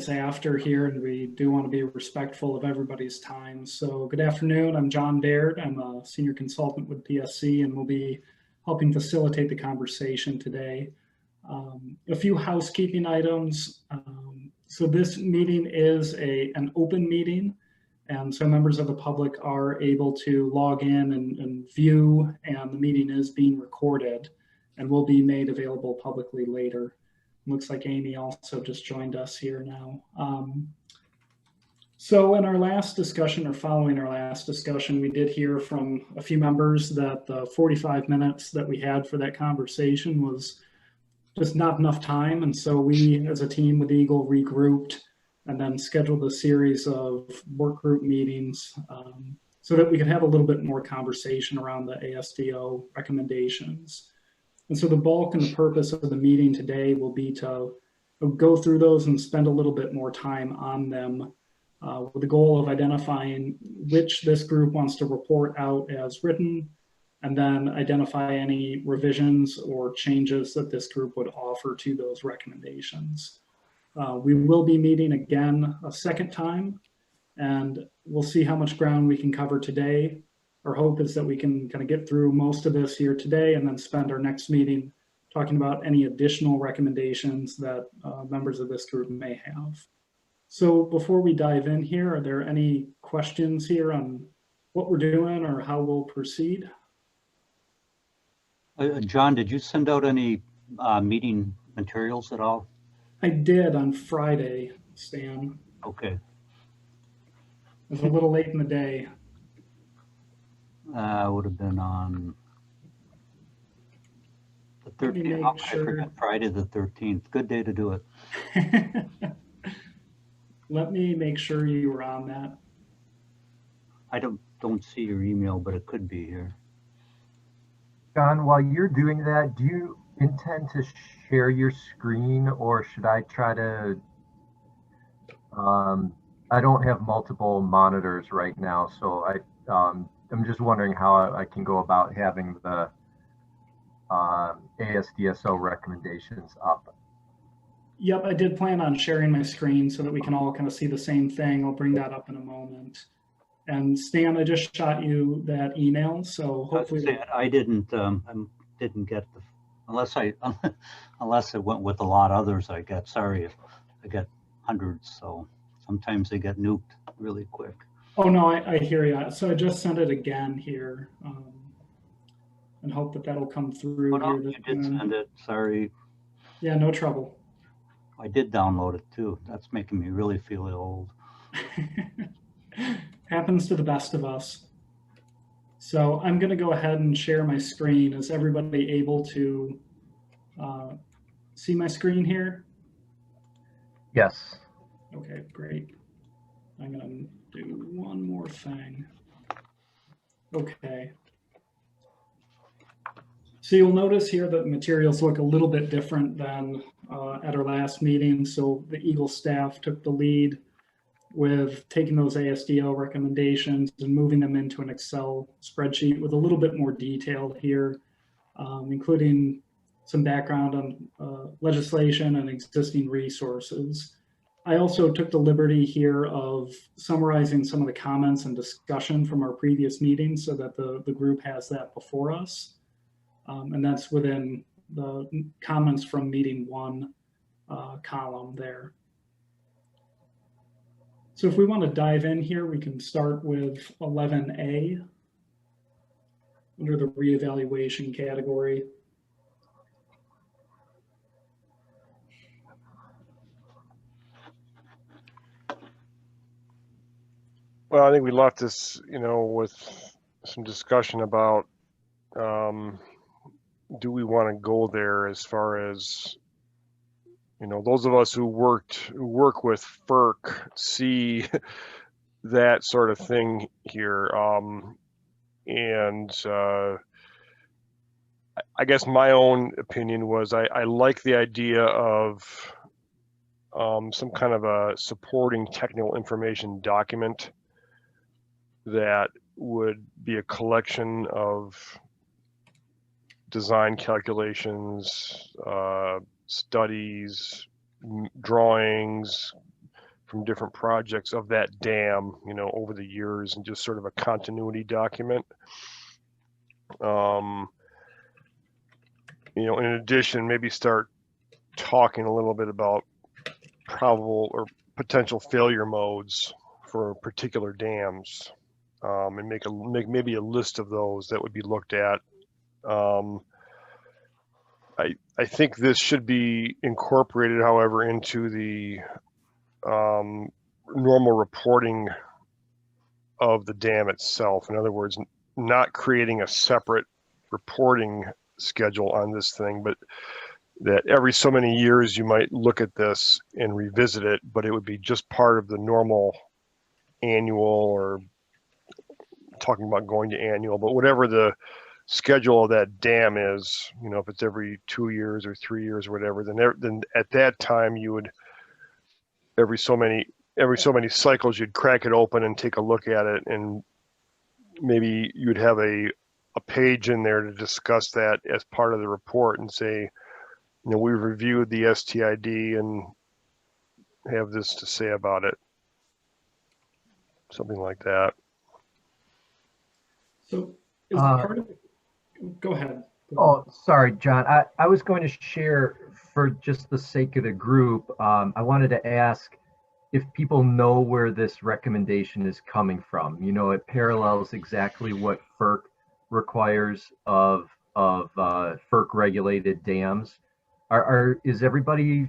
minutes after here, and we do want to be respectful of everybody's time. So good afternoon, I'm John Baird. I'm a senior consultant with PSC, and we'll be helping facilitate the conversation today. A few housekeeping items. So this meeting is an open meeting, and so members of the public are able to log in and view, and the meeting is being recorded and will be made available publicly later. Looks like Amy also just joined us here now. So in our last discussion, or following our last discussion, we did hear from a few members that the 45 minutes that we had for that conversation was just not enough time. And so we, as a team with Eagle, regrouped and then scheduled a series of work group meetings so that we could have a little bit more conversation around the ASDO recommendations. And so the bulk and the purpose of the meeting today will be to go through those and spend a little bit more time on them with the goal of identifying which this group wants to report out as written, and then identify any revisions or changes that this group would offer to those recommendations. We will be meeting again a second time, and we'll see how much ground we can cover today. Our hope is that we can kind of get through most of this here today and then spend our next meeting talking about any additional recommendations that members of this group may have. So before we dive in here, are there any questions here on what we're doing or how we'll proceed? John, did you send out any meeting materials at all? I did on Friday, Stan. Okay. It was a little late in the day. Would have been on the 13th. Oh, sure. I forgot, Friday the 13th. Good day to do it. Let me make sure you were on that. I don't see your email, but it could be here. John, while you're doing that, do you intend to share your screen, or should I try to? I don't have multiple monitors right now, so I'm just wondering how I can go about having the ASDSO recommendations up. Yep, I did plan on sharing my screen so that we can all kind of see the same thing. I'll bring that up in a moment. And Stan, I just shot you that email, so hopefully I didn't get the, unless I went with a lot of others I get. Sorry, I get hundreds, so sometimes they get nuked really quick. Oh no, I hear you. So I just sent it again here, and hope that that'll come through. Oh, no, you did send it. Sorry. Yeah, no trouble. I did download it too. That's making me really feel old. Happens to the best of us. So I'm going to go ahead and share my screen. Is everybody able to see my screen here? Yes. Okay, great. I'm going to do one more thing. Okay. So you'll notice here that materials look a little bit different than at our last meeting. So the Eagle staff took the lead with taking those ASDO recommendations and moving them into an Excel spreadsheet with a little bit more detail here, including some background on legislation and existing resources. I also took the liberty here of summarizing some of the comments and discussion from our previous meetings so that the group has that before us. And that's within the comments from meeting 1 column there. So if we want to dive in here, we can start with 11A under the reevaluation category. Well, I think we left this, with some discussion about do we want to go there as far as, those of us who work with Ferc see that sort of thing here. And I guess my own opinion was I like the idea of some kind of a supporting technical information document that would be a collection of design calculations, studies, drawings, from different projects of that dam, you know, over the years, and just sort of a continuity document. You know, in addition, maybe start talking a little bit about probable or potential failure modes for particular dams, and make maybe a list of those that would be looked at. I think this should be incorporated, however, into the normal reporting of the dam itself. In other words, not creating a separate reporting schedule on this thing, but that every so many years you might look at this and revisit it, but it would be just part of the normal annual, or talking about going to annual, but whatever the schedule of that dam is, you know, if it's every 2 years or 3 years or whatever, then at that time you would, every so many cycles, you'd crack it open and take a look at it, and maybe you'd have a page in there to discuss that as part of the report and say, you know, we've reviewed the STID and have this to say about it. Something like that. So is part of it, go ahead. Oh, sorry, John. I was going to share, for just the sake of the group, I wanted to ask if people know where this recommendation is coming from. You know, it parallels exactly what Ferc requires of Ferc regulated dams. Is everybody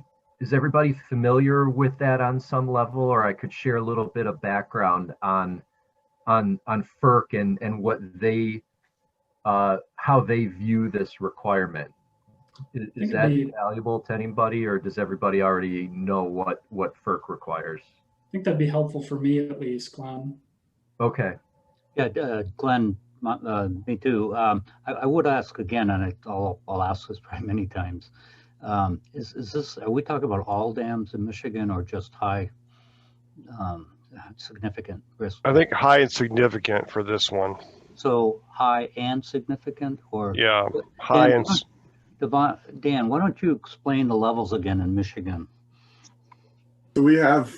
familiar with that on some level? Or I could share a little bit of background on Ferc and what they how they view this requirement. Is that valuable to anybody, or does everybody already know what Ferc requires? I think that'd be helpful for me, at least, Glenn. Okay. Yeah, Glenn, me too. I would ask again, and I'll ask this probably many times. Is this, are we talking about all dams in Michigan, or just high significant risk? I think high and significant for this one. So high and significant, or? Yeah, high and. Dan, why don't you explain the levels again in Michigan? So we have,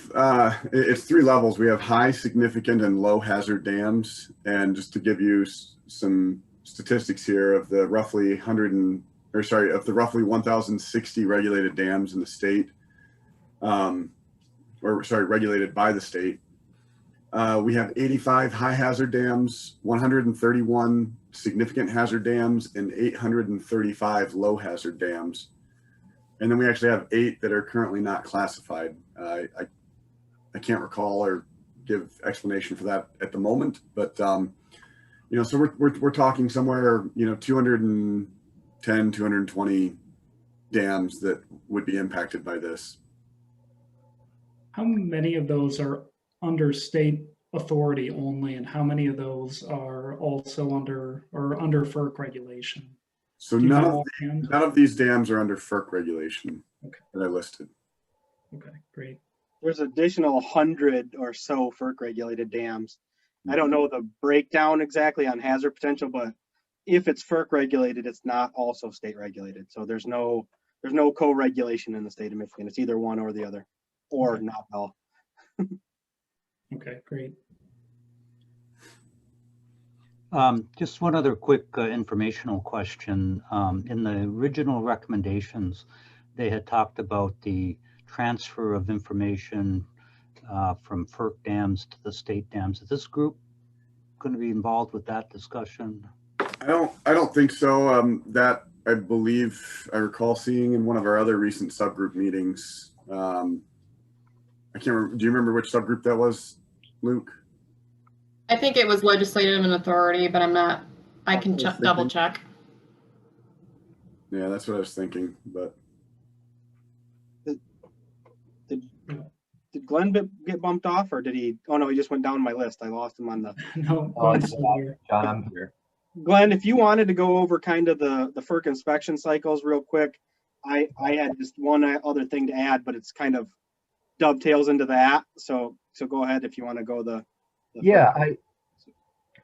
it's 3 levels. We have high, significant, and low hazard dams. And just to give you some statistics here, of the roughly 1,060 regulated dams in the state, regulated by the state, we have 85 high hazard dams, 131 significant hazard dams, and 835 low hazard dams. And then we actually have 8 that are currently not classified. I can't recall or give explanation for that at the moment, but you know, so we're talking somewhere, you know, 210, 220 dams that would be impacted by this. How many of those are under state authority only, and how many of those are also under Ferc regulation? So none of these dams are under Ferc regulation. Okay. That I listed. Okay, great. There's additional 100 or so Ferc regulated dams. I don't know the breakdown exactly on hazard potential, but if it's Ferc regulated, it's not also state regulated. So there's no co-regulation in the state of Michigan. It's either one or the other, or Okay. not all. Okay, great. Just one other quick informational question. In the original recommendations, they had talked about the transfer of information from Ferc dams to the state dams. Is this group going to be involved with that discussion? I don't think so. That I believe I recall seeing in one of our other recent subgroup meetings. I can't remember. Do you remember which subgroup that was, Luke? I think it was legislative and authority, but I'm not. I can double check. Yeah, that's what I was thinking. But did Glenn get bumped off, or did he? Oh no, he just went down my list. I lost him on the. No, John, I'm here. Glenn, if you wanted to go over kind of the Ferc inspection cycles real quick, I had just one other thing to add, but it's kind of dovetails into that. So go ahead if you want to go the yeah,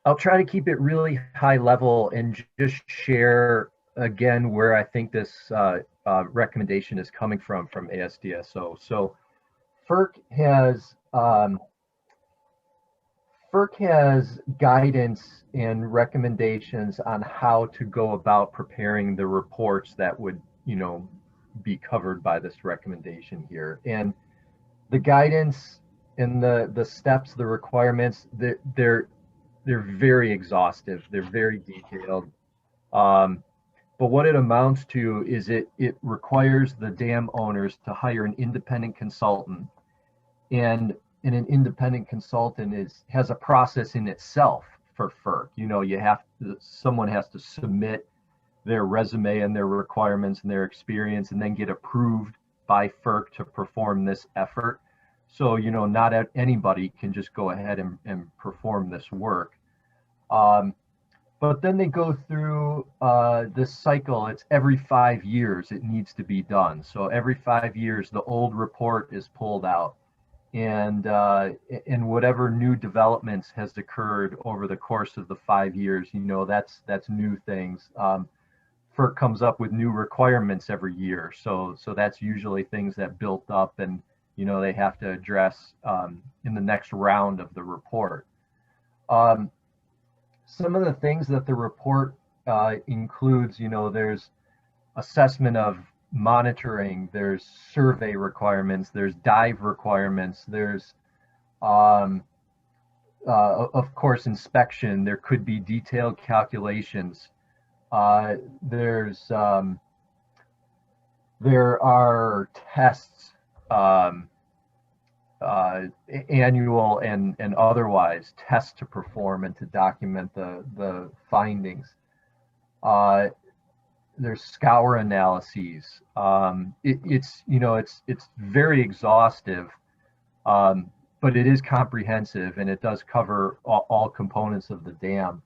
I'll try to keep it really high level and just share again where I think this recommendation is coming from ASDSO. So FERC has guidance and recommendations on how to go about preparing the reports that would, be covered by this recommendation here. And the guidance and the steps, the requirements, they're very exhaustive. They're very detailed. But what it amounts to is it requires the dam owners to hire an independent consultant, and an independent consultant has a process in itself for FERC. Someone has to submit their resume and their requirements and their experience, and then get approved by FERC to perform this effort. So, not anybody can just go ahead and perform this work. But then they go through this cycle. It's every 5 years it needs to be done. So every 5 years, the old report is pulled out, and whatever new developments has occurred over the course of the 5 years, that's new things. FERC comes up with new requirements every year, so that's usually things that built up, and they have to address in the next round of the report. Some of the things that the report includes, there's assessment of monitoring, there's survey requirements, there's dive requirements, there's of course inspection, there could be detailed calculations, there are tests, annual and otherwise, tests to perform and to document the findings. There's scour analyses. It's very exhaustive, but it is comprehensive, and it does cover all components of the dam.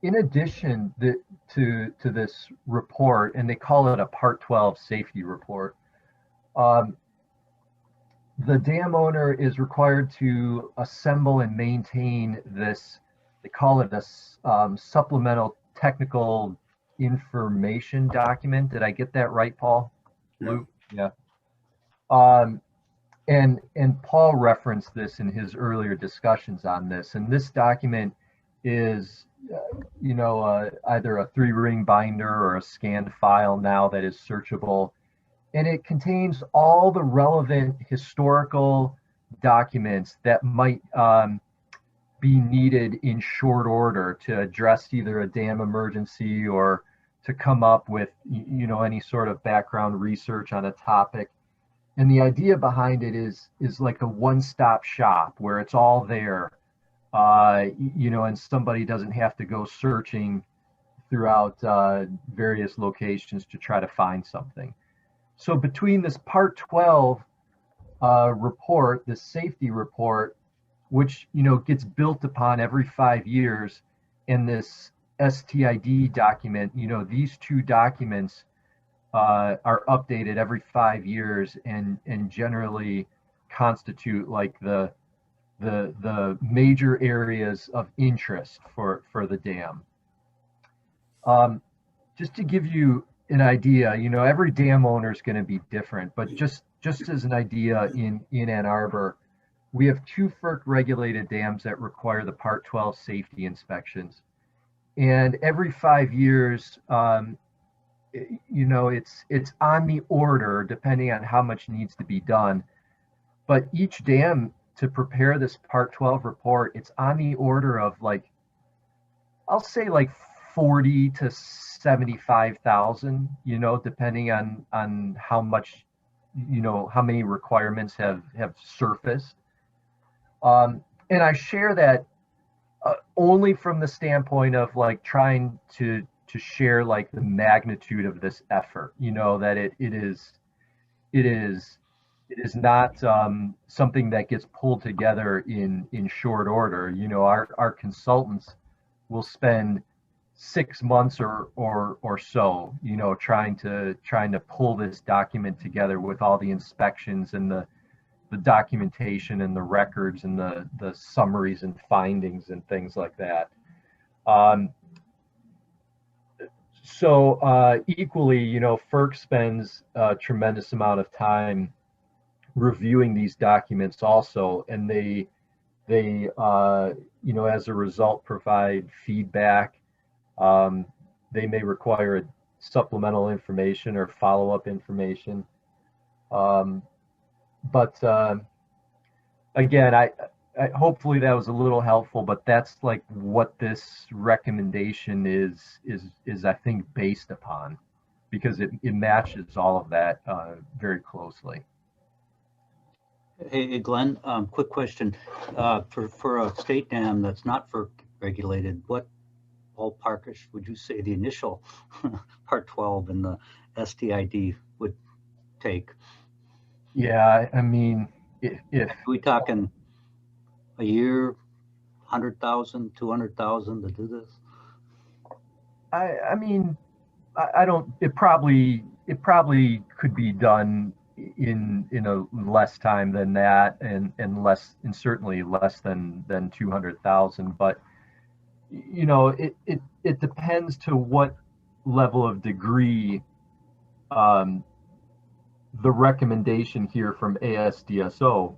In addition to this report, and they call it a Part 12 safety report, the dam owner is required to assemble and maintain this, they call it a supplemental technical information document. Did I get that right, Paul? Yeah. Yeah. And Paul referenced this in his earlier discussions on this. And this document is, either a 3-ring binder or a scanned file now that is searchable. And it contains all the relevant historical documents that might be needed in short order to address either a dam emergency or to come up with, any sort of background research on a topic. And the idea behind it is like a one-stop shop where it's all there, and somebody doesn't have to go searching throughout various locations to try to find something. So between this Part 12 report, the safety report, which gets built upon every 5 years, and this STID document, these two documents are updated every 5 years and generally constitute like the major areas of interest for the dam. Just to give you an idea, every dam owner is going to be different, but just as an idea, in Ann Arbor, we have 2 FERC regulated dams that require the Part 12 safety inspections. And every 5 years, it's on the order depending on how much needs to be done. But each dam, to prepare this Part 12 report, it's on the order of I'll say 40 to 75,000, depending on how much, how many requirements have surfaced. And I share that only from the standpoint of trying to share the magnitude of this effort, that it is not something that gets pulled together in short order. Our consultants will spend 6 months or so, trying to pull this document together with all the inspections and the documentation and the records and the summaries and findings and things like that. So equally, FERC spends a tremendous amount of time reviewing these documents also, and they you know, as a result, provide feedback. They may require supplemental information or follow-up information. But again, I hopefully that was a little helpful, but that's like what this recommendation is I think based upon, because it matches all of that very closely. Hey, Glenn, quick question. For a state dam that's not Ferc regulated, what ballparkish would you say the initial Part 12 and the STID would take? Yeah, I mean, if are we talking a year, 100,000, 200,000 to do this? I mean, I don't. It probably could be done in a less time than that, and certainly less than 200,000. But you know, it depends to what level of degree the recommendation here from ASDSO,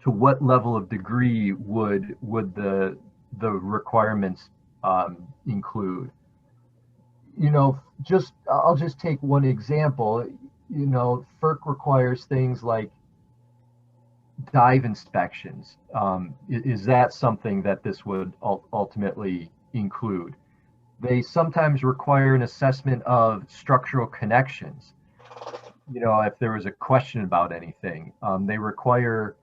to what level of degree would the requirements include. You know, I'll just take one example. You know, Ferc requires things like dive inspections. Is that something that this would ultimately include? They sometimes require an assessment of structural connections. You know, if there was a question about anything, they require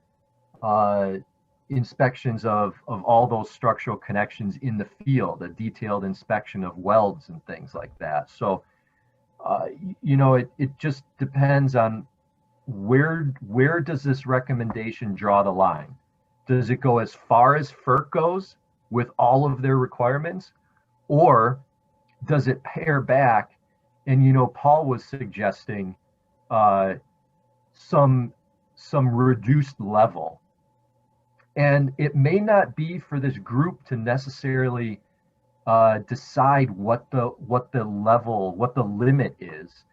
inspections of all those structural connections in the field, a detailed inspection of welds and things like that. So, you know, it just depends on where does this recommendation draw the line? Does it go as far as Ferc goes with all of their requirements, or does it pare back? And, you know, Paul was suggesting some reduced level. And it may not be for this group to necessarily decide what the level, what the limit is.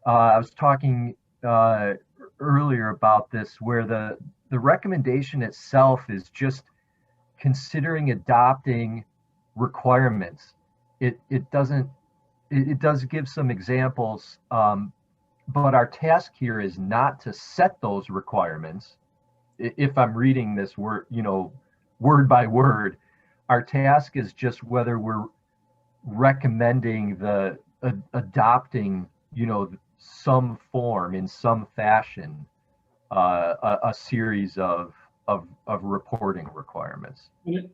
I was talking earlier about this, where the recommendation itself is just considering adopting requirements. It does give some examples, but our task here is not to set those requirements. If I'm reading this word, you know, word by word, our task is just whether we're recommending adopting, you know, some form, in some fashion, a series of reporting requirements. And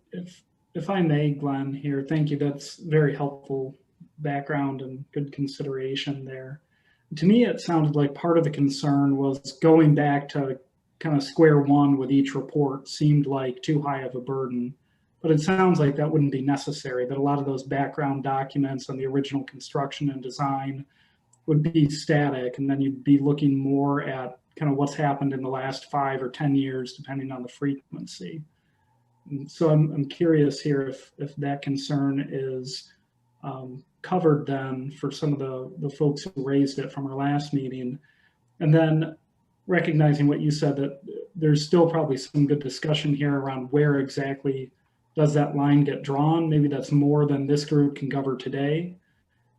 if I may, Glenn, here, thank you. That's very helpful background and good consideration there. To me, it sounded like part of the concern was going back to kind of square one with each report seemed like too high of a burden. But it sounds like that wouldn't be necessary, that a lot of those background documents on the original construction and design would be static, and then you'd be looking more at kind of what's happened in the last 5 or 10 years, depending on the frequency. And so I'm curious here if that concern is covered then for some of the folks who raised it from our last meeting. And then recognizing what you said, that there's still probably some good discussion here around where exactly does that line get drawn. Maybe that's more than this group can cover today.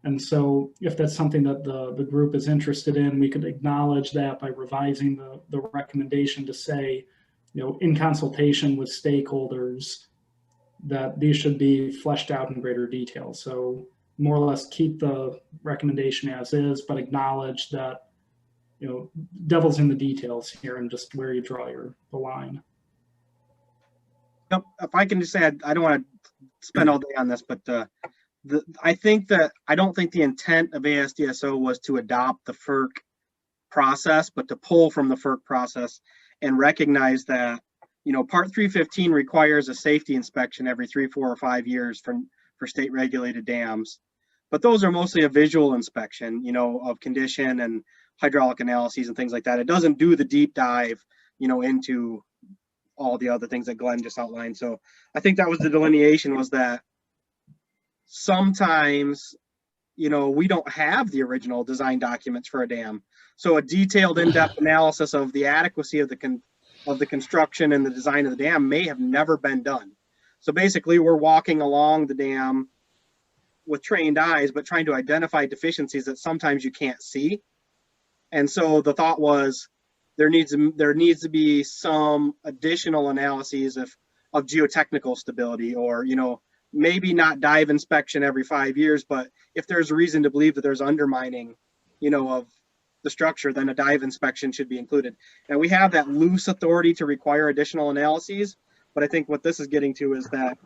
And so if that's something that the group is interested in, we could acknowledge that by revising the recommendation to say, you know, in consultation with stakeholders, that these should be fleshed out in greater detail. So more or less keep the recommendation as is, but acknowledge that, you know, devil's in the details here and just where you draw the line. Yep. If I can just say, I don't want to spend all day on this, but I don't think the intent of ASDSO was to adopt the Ferc process, but to pull from the Ferc process and recognize that, you know, Part 315 requires a safety inspection every 3, 4, or 5 years for state regulated dams. But those are mostly a visual inspection, you know, of condition and hydraulic analyses and things like that. It doesn't do the deep dive, you know, into all the other things that Glenn just outlined. So I think that was the delineation, was that sometimes, you know, we don't have the original design documents for a dam. So a detailed in-depth analysis of the adequacy of the construction and the design of the dam may have never been done. So basically we're walking along the dam with trained eyes, but trying to identify deficiencies that sometimes you can't see. And so the thought was there needs to be some additional analyses of geotechnical stability, or, you know, maybe not dive inspection every 5 years, but if there's a reason to believe that there's undermining, you know, of the structure, then a dive inspection should be included. And we have that loose authority to require additional analyses, but I think what this is getting to is that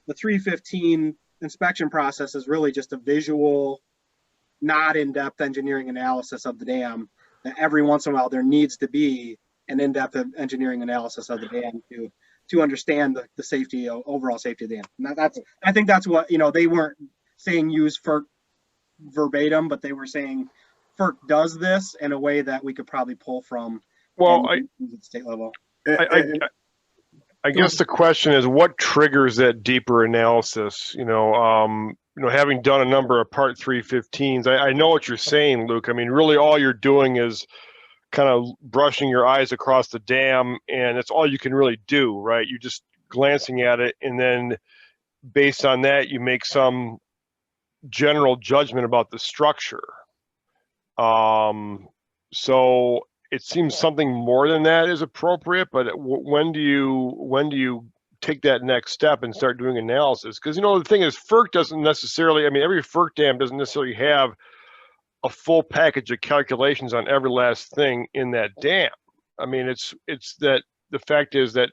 the 315 inspection process is really just a visual, not in-depth engineering analysis of the dam. That every once in a while there needs to be an in-depth engineering analysis of the dam to understand the safety, overall safety of the dam. And I think that's what, you know, they weren't saying use Ferc verbatim, but they were saying Ferc does this in a way that we could probably pull from. Well, at the state level. I guess the question is, what triggers that deeper analysis? You know, having done a number of Part 315s, I know what you're saying, Luke. I mean, really, all you're doing is kind of brushing your eyes across the dam, and that's all you can really do, right? You're just glancing at it, and then based on that, you make some general judgment about the structure. So it seems something more than that is appropriate, but when do you take that next step and start doing analysis? Because, you know, the thing is, Ferc doesn't necessarily, I mean, every Ferc dam doesn't necessarily have a full package of calculations on every last thing in that dam. I mean, it's that the fact is that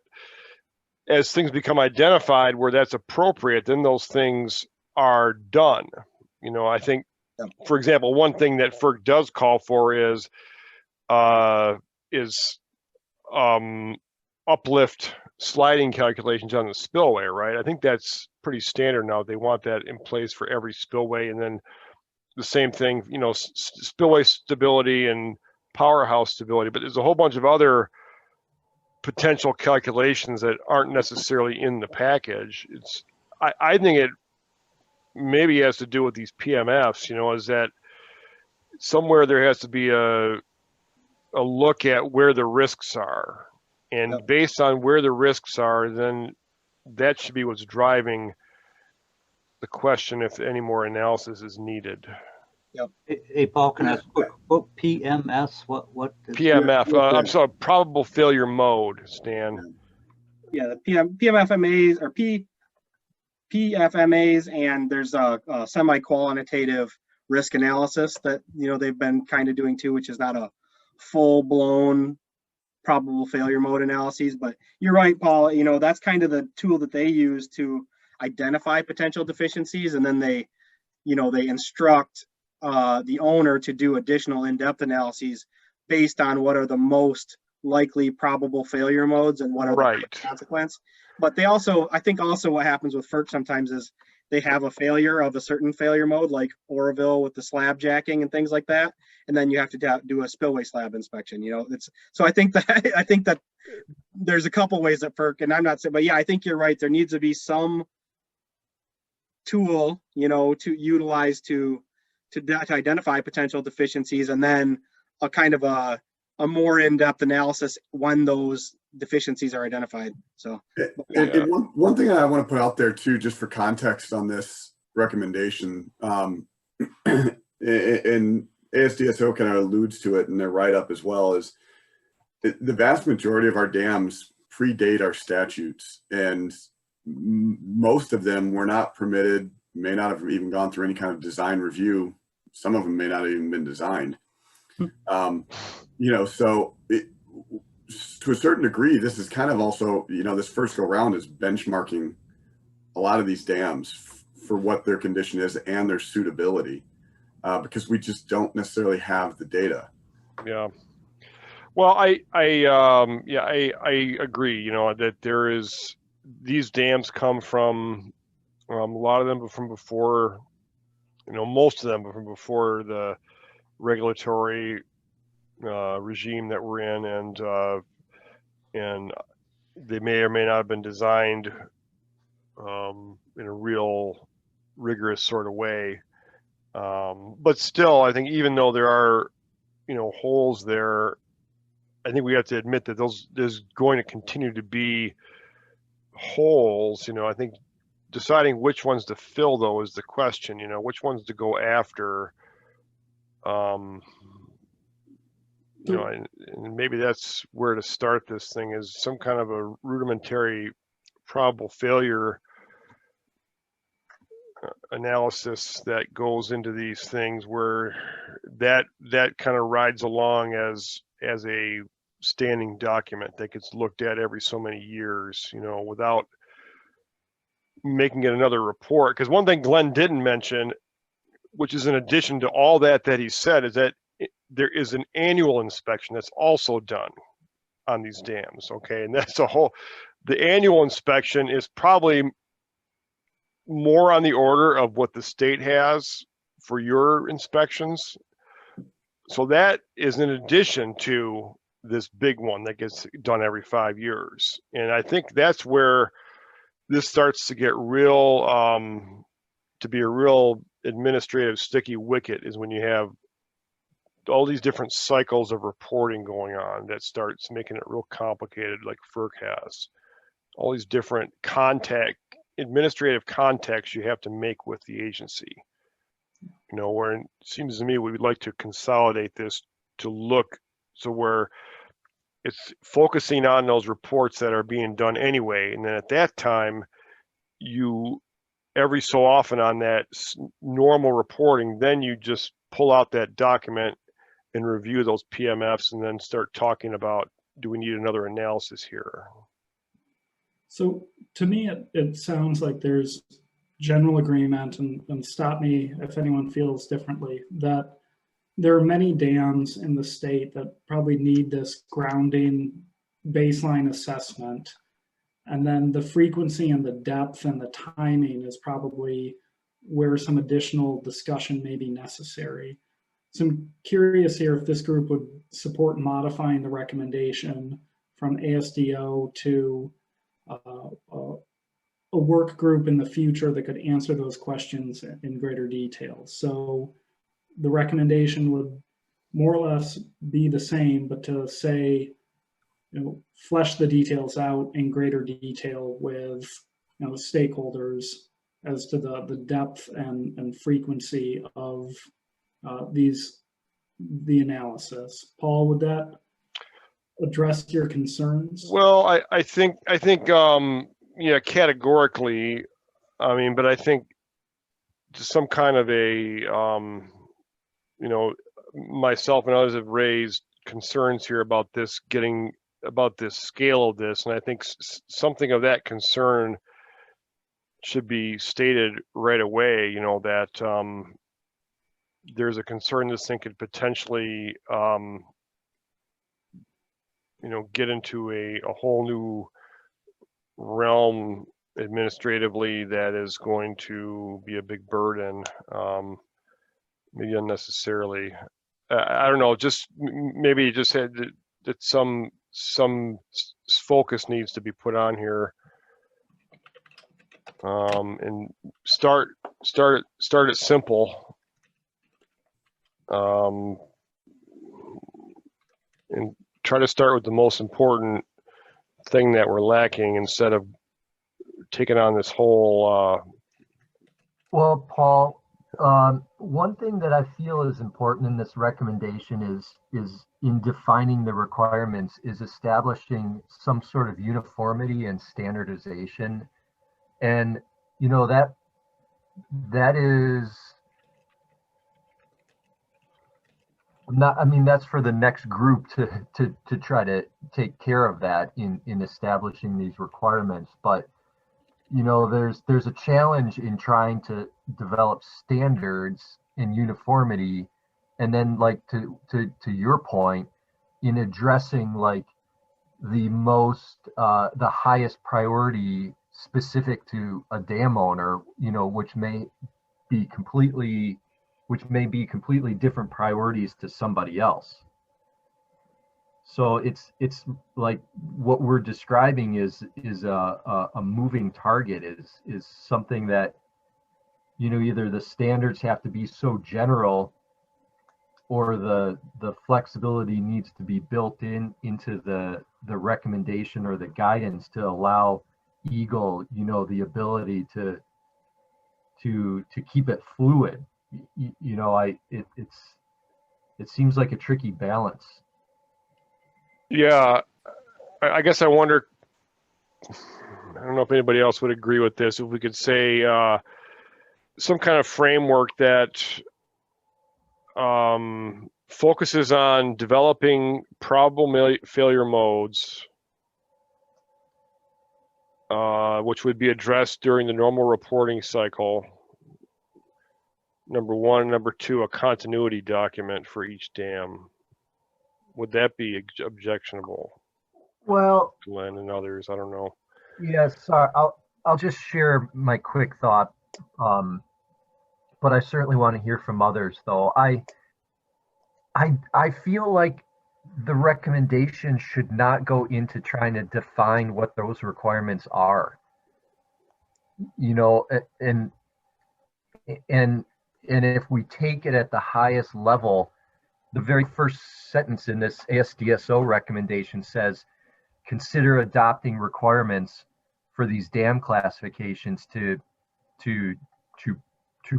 as things become identified where that's appropriate, then those things are done. You know, I think, for example, one thing that Ferc does call for is uplift sliding calculations on the spillway, right? I think that's pretty standard now. They want that in place for every spillway, and then the same thing, you know, spillway stability and powerhouse stability. But there's a whole bunch of other potential calculations that aren't necessarily in the package. I think it maybe has to do with these PMFs, you know, is that somewhere there has to be a look at where the risks are. And based on where the risks are, then that should be what's driving the question if any more analysis is needed. Yep. Hey, Paul, can I ask what PMS? What is PMF? I'm sorry, probable failure mode, Stan. Yeah, the PMFMAs or PFMAs, and there's a semi-quantitative risk analysis that, you know, they've been kind of doing too, which is not a full-blown probable failure mode analyses. But you're right, Paul, you know, that's kind of the tool that they use to identify potential deficiencies, and then they, you know, they instruct the owner to do additional in-depth analyses based on what are the most likely probable failure modes and what are the consequence. But they also, I think also what happens with Ferc sometimes is they have a failure of a certain failure mode, like Oroville with the slab jacking and things like that, and then you have to do a spillway slab inspection. You know, so I think that there's a couple ways that Ferc, and I'm not saying, but yeah, I think you're right. There needs to be some tool, you know, to utilize to identify potential deficiencies, and then a kind of a more in-depth analysis when those deficiencies are identified. So and one thing I want to put out there too, just for context on this recommendation, and ASDSO kind of alludes to it in their write-up as well, is the vast majority of our dams predate our statutes, and most of them were not permitted, may not have even gone through any kind of design review. Some of them may not have even been designed. You know, so to a certain degree, this is kind of also, you know, this first go round is benchmarking a lot of these dams for what their condition is and their suitability, because we just don't necessarily have the data. Yeah. Well, I agree, you know, that there is, these dams come from, a lot of them from before, you know, most of them from before the regulatory regime that we're in, and they may or may not have been designed in a real rigorous sort of way. But still, I think even though there are, holes there, I think we have to admit that there's going to continue to be holes. I think deciding which ones to fill, though, is the question. Which ones to go after. And maybe that's where to start this thing, is some kind of a rudimentary probable failure analysis that goes into these things, where that kind of rides along as a standing document that gets looked at every so many years, without making it another report. Because one thing Glenn didn't mention, which is in addition to all that he said, is that there is an annual inspection that's also done on these dams. Okay, and that's the annual inspection is probably more on the order of what the state has for your inspections. So that is in addition to this big one that gets done every 5 years. And I think that's where this starts to get real, to be a real administrative sticky wicket, is when you have all these different cycles of reporting going on that starts making it real complicated, like Ferc has. All these different administrative contacts you have to make with the agency. Where it seems to me we would like to consolidate this to look so where it's focusing on those reports that are being done anyway. And then at that time, you every so often on that normal reporting, then you just pull out that document and review those PMFs and then start talking about, do we need another analysis here? So to me, it sounds like there's general agreement, and stop me if anyone feels differently, that there are many dams in the state that probably need this grounding baseline assessment. And then the frequency and the depth and the timing is probably where some additional discussion may be necessary. So I'm curious here if this group would support modifying the recommendation from ASDO to a work group in the future that could answer those questions in greater detail. So the recommendation would more or less be the same, but to say, flesh the details out in greater detail with stakeholders as to the depth and frequency of the analysis. Paul, would that address your concerns? Well, I think categorically, but I think just some kind of a myself and others have raised concerns here about this scale of this, and I think something of that concern should be stated right away. That there's a concern this thing could potentially get into a whole new realm administratively that is going to be a big burden, maybe unnecessarily. I don't know, just maybe just had that some focus needs to be put on here, and start it simple, and try to start with the most important thing that we're lacking instead of taking on this whole. Well, Paul, one thing that I feel is important in this recommendation is in defining the requirements, is establishing some sort of uniformity and standardization. And, that is not, that's for the next group to try to take care of that in establishing these requirements. But there's a challenge in trying to develop standards and uniformity, and then like to your point, in addressing like the the highest priority specific to a dam owner, which may be completely different priorities to somebody else. So it's like what we're describing is a moving target, is something that either the standards have to be so general or the flexibility needs to be built into the recommendation or the guidance to allow Eagle, you know, the ability to keep it fluid. You know, it seems like a tricky balance. Yeah, I guess I wonder, I don't know if anybody else would agree with this, if we could say some kind of framework that focuses on developing probable failure modes, which would be addressed during the normal reporting cycle. Number one. Number two, a continuity document for each dam. Would that be objectionable? Well, Glenn and others, I don't know. yes, I'll just share my quick thought, but I certainly want to hear from others. Though I feel like the recommendation should not go into trying to define what those requirements are. You know, and if we take it at the highest level, the very first sentence in this ASDSO recommendation says, consider adopting requirements for these dam classifications to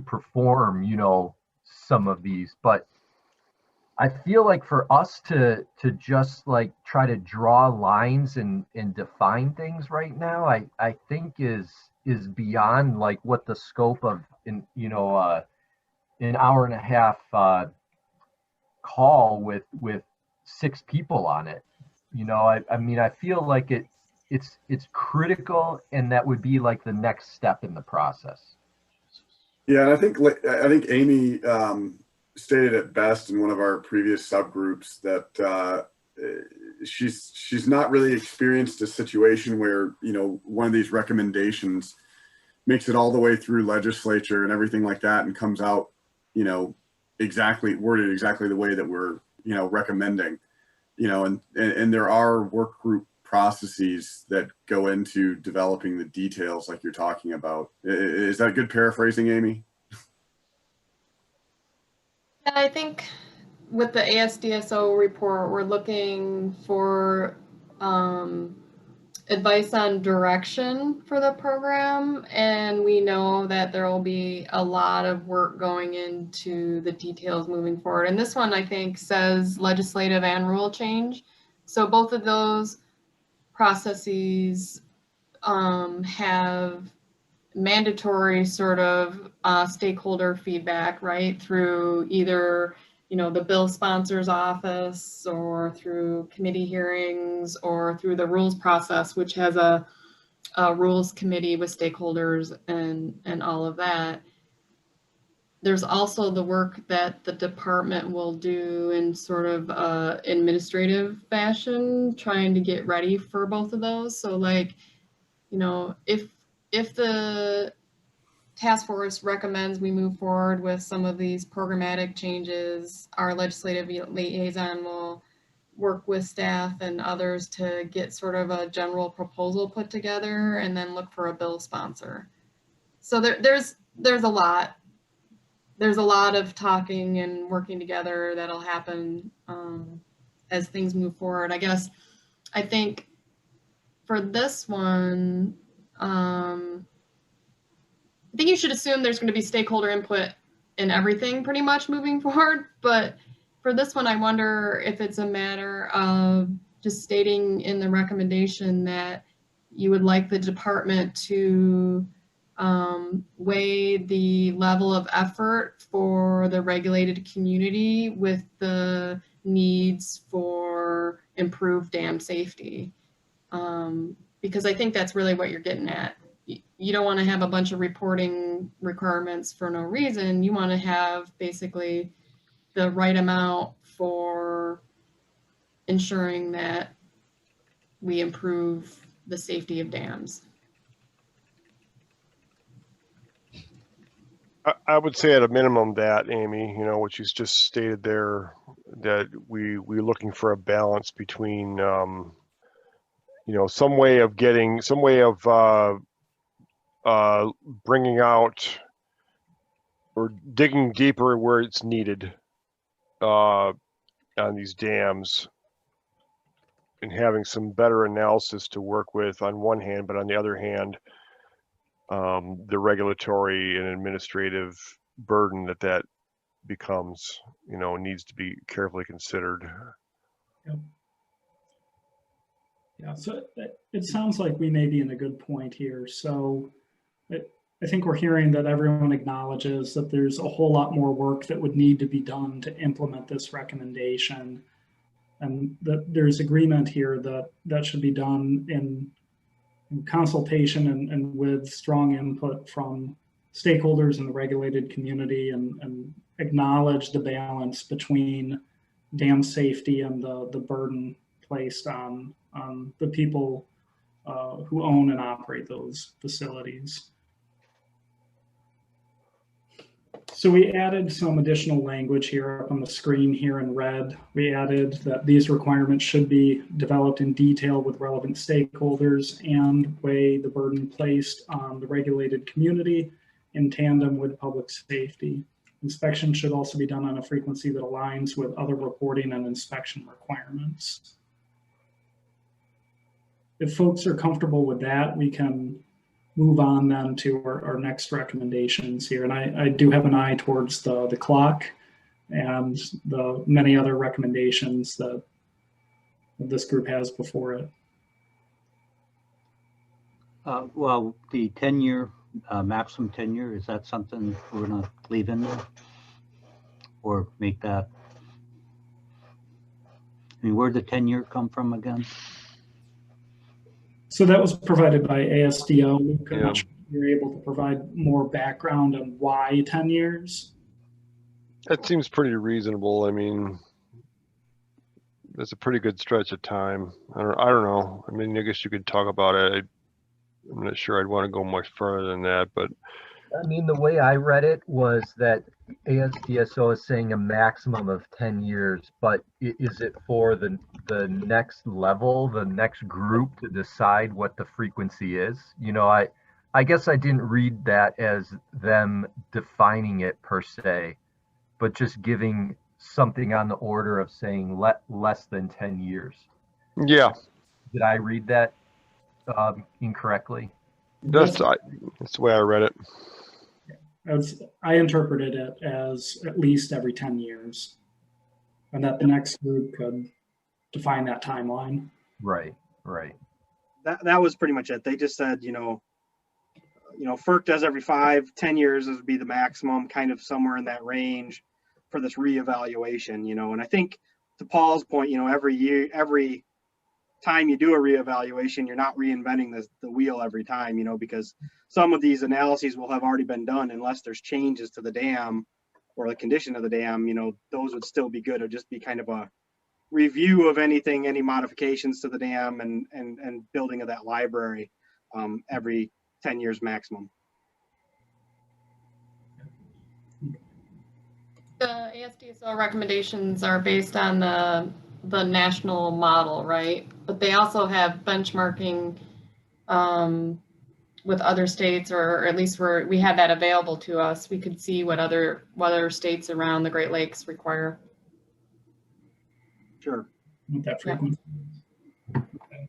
perform, you know, some of these. But I feel like for us to just like try to draw lines and define things right now, I think is beyond like what the scope of an hour and a half call with 6 people on it. You know, I mean, I feel like it's critical, and that would be like the next step in the process. Yeah, and I think Amy stated it best in one of our previous subgroups that she's not really experienced a situation where, you know, one of these recommendations makes it all the way through legislature and everything like that and comes out, you know, worded exactly the way that we're, you know, recommending, you know, and there are work group processes that go into developing the details like you're talking about. Is that good paraphrasing, Amy? And I think with the ASDSO report, we're looking for advice on direction for the program, and we know that there will be a lot of work going into the details moving forward. And this one, I think, says legislative and rule change. So both of those processes have mandatory sort of stakeholder feedback, right, through either, you know, the bill sponsor's office or through committee hearings or through the rules process, which has a rules committee with stakeholders and all of that. There's also the work that the department will do in sort of administrative fashion, trying to get ready for both of those. So like, you know, if the task force recommends we move forward with some of these programmatic changes, our legislative liaison will work with staff and others to get sort of a general proposal put together and then look for a bill sponsor. So there's a lot. There's a lot of talking and working together that'll happen as things move forward. I guess I think for this one, I think you should assume there's going to be stakeholder input in everything pretty much moving forward. But for this one, I wonder if it's a matter of just stating in the recommendation that you would like the department to weigh the level of effort for the regulated community with the needs for improved dam safety. Because I think that's really what you're getting at. You don't want to have a bunch of reporting requirements for no reason. You want to have basically the right amount for ensuring that we improve the safety of dams. I would say at a minimum that, Amy, you know, what you just stated there, that we're looking for a balance between, you know, some way of bringing out or digging deeper where it's needed, on these dams and having some better analysis to work with on one hand, but on the other hand, the regulatory and administrative burden that becomes, needs to be carefully considered. Yep. Yeah, so it sounds like we may be in a good point here. So I think we're hearing that everyone acknowledges that there's a whole lot more work that would need to be done to implement this recommendation. And that there's agreement here that that should be done in consultation and with strong input from stakeholders in the regulated community, and acknowledge the balance between dam safety and the burden placed on the people who own and operate those facilities. So we added some additional language here up on the screen here in red. We added that these requirements should be developed in detail with relevant stakeholders and weigh the burden placed on the regulated community in tandem with public safety. Inspection should also be done on a frequency that aligns with other reporting and inspection requirements. If folks are comfortable with that, we can move on then to our next recommendations here. And I do have an eye towards the clock and the many other recommendations that this group has before it. Well, the tenure, maximum tenure, is that something we're going to leave in there or make that? I mean, where'd the tenure come from again? So that was provided by ASDO. Luke, I'm Yeah. not sure if you're able to provide more background on why 10 years. That seems pretty reasonable. I mean, that's a pretty good stretch of time. I don't know. I mean, I guess you could talk about it. I'm not sure I'd want to go much further than that, but I mean, the way I read it was that ASDSO is saying a maximum of 10 years, but is it for the next level, the next group to decide what the frequency is? I guess I didn't read that as them defining it per se, but just giving something on the order of saying less than 10 years. yeah, Did I read that incorrectly? that's the way I read it. I interpreted it as at least every 10 years, and that the next group could define that timeline. Right. That was pretty much it. They just said, FERC does every 5-10 years would be the maximum, kind of somewhere in that range for this reevaluation, and I think to Paul's point, every year, every time you do a reevaluation, you're not reinventing the wheel every time, because some of these analyses will have already been done unless there's changes to the dam or the condition of the dam, those would still be good. It would just be kind of a review of any modifications to the dam and building of that library every 10 years maximum. The ASDSO recommendations are based on the national model, right? But they also have benchmarking with other states, or at least we had that available to us. We could see what other states around the Great Lakes require. Sure. With that frequency. Okay.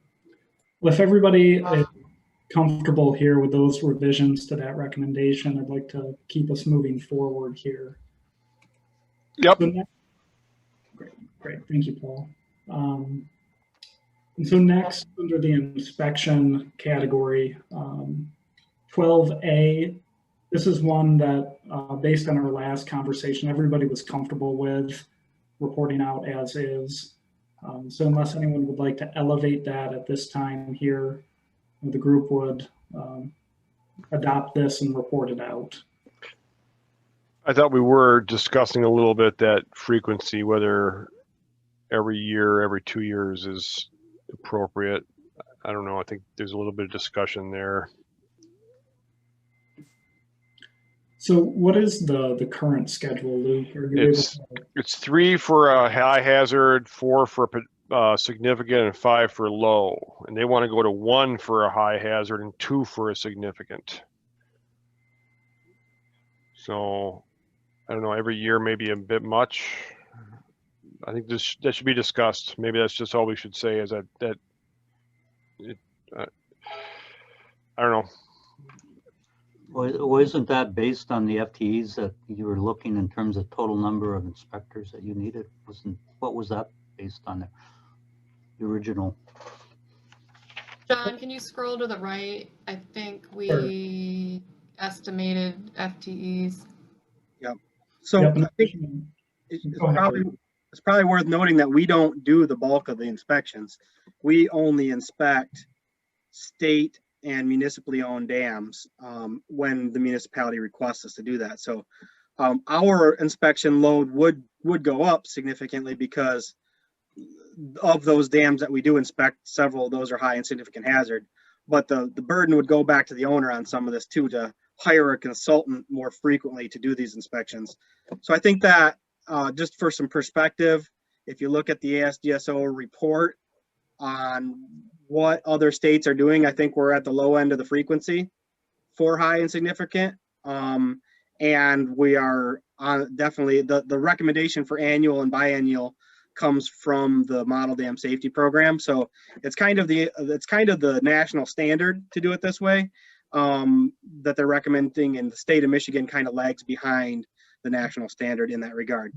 Well, if everybody is comfortable here with those revisions to that recommendation, I'd like to keep us moving forward here. Yep. So great. Thank you, Paul. And so next, under the inspection category, 12A, this is one that, based on our last conversation, everybody was comfortable with reporting out as is. So unless anyone would like to elevate that at this time here, the group would adopt this and report it out. I thought we were discussing a little bit that frequency, whether every year, every 2 years is appropriate. I don't know. I think there's a little bit of discussion there. So what is the current schedule, Luke? It's 3 for a high hazard, 4 for significant, and 5 for low. And they want to go to 1 for a high hazard and 2 for a significant. So I don't know, every year maybe a bit much. I think that should be discussed. Maybe that's just all we should say is that I don't know. Well, isn't that based on the FTEs that you were looking in terms of total number of inspectors that you needed? What was that based on, the original? John, can you scroll to the right? I think we estimated FTEs. Yep. So Yep. I think it's probably worth noting that we don't do the bulk of the inspections. We only inspect state and municipally owned dams when the municipality requests us to do that. So our inspection load would go up significantly because of those dams that we do inspect. Several of those are high and significant hazard, but the burden would go back to the owner on some of this too, to hire a consultant more frequently to do these inspections. So I think that just for some perspective, if you look at the ASDSO report on what other states are doing, I think we're at the low end of the frequency for high and significant. And we are on definitely the recommendation for annual and biannual comes from the Model Dam Safety Program. So it's kind of the national standard to do it this way that they're recommending, and the state of Michigan kind of lags behind the national standard in that regard.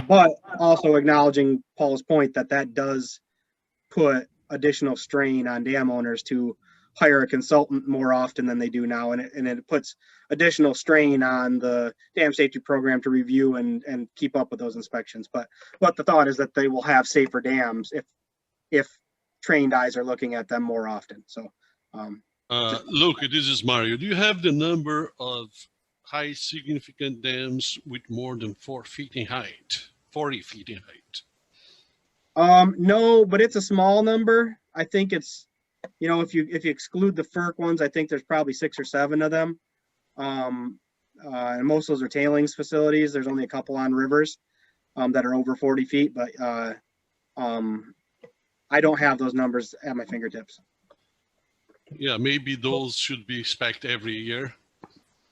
But also acknowledging Paul's point that does put additional strain on dam owners to hire a consultant more often than they do now, and it puts additional strain on the dam safety program to review and keep up with those inspections. But the thought is that they will have safer dams if trained eyes are looking at them more often. So Luke, this is Mario. Do you have the number of high significant dams with more than 4 feet in height, 40 feet in height? No, but it's a small number. I think it's, if you exclude the Ferc ones, I think there's probably 6 or 7 of them. And most of those are tailings facilities. There's only a couple on rivers that are over 40 feet, but I don't have those numbers at my fingertips. Yeah, maybe those should be inspected every year.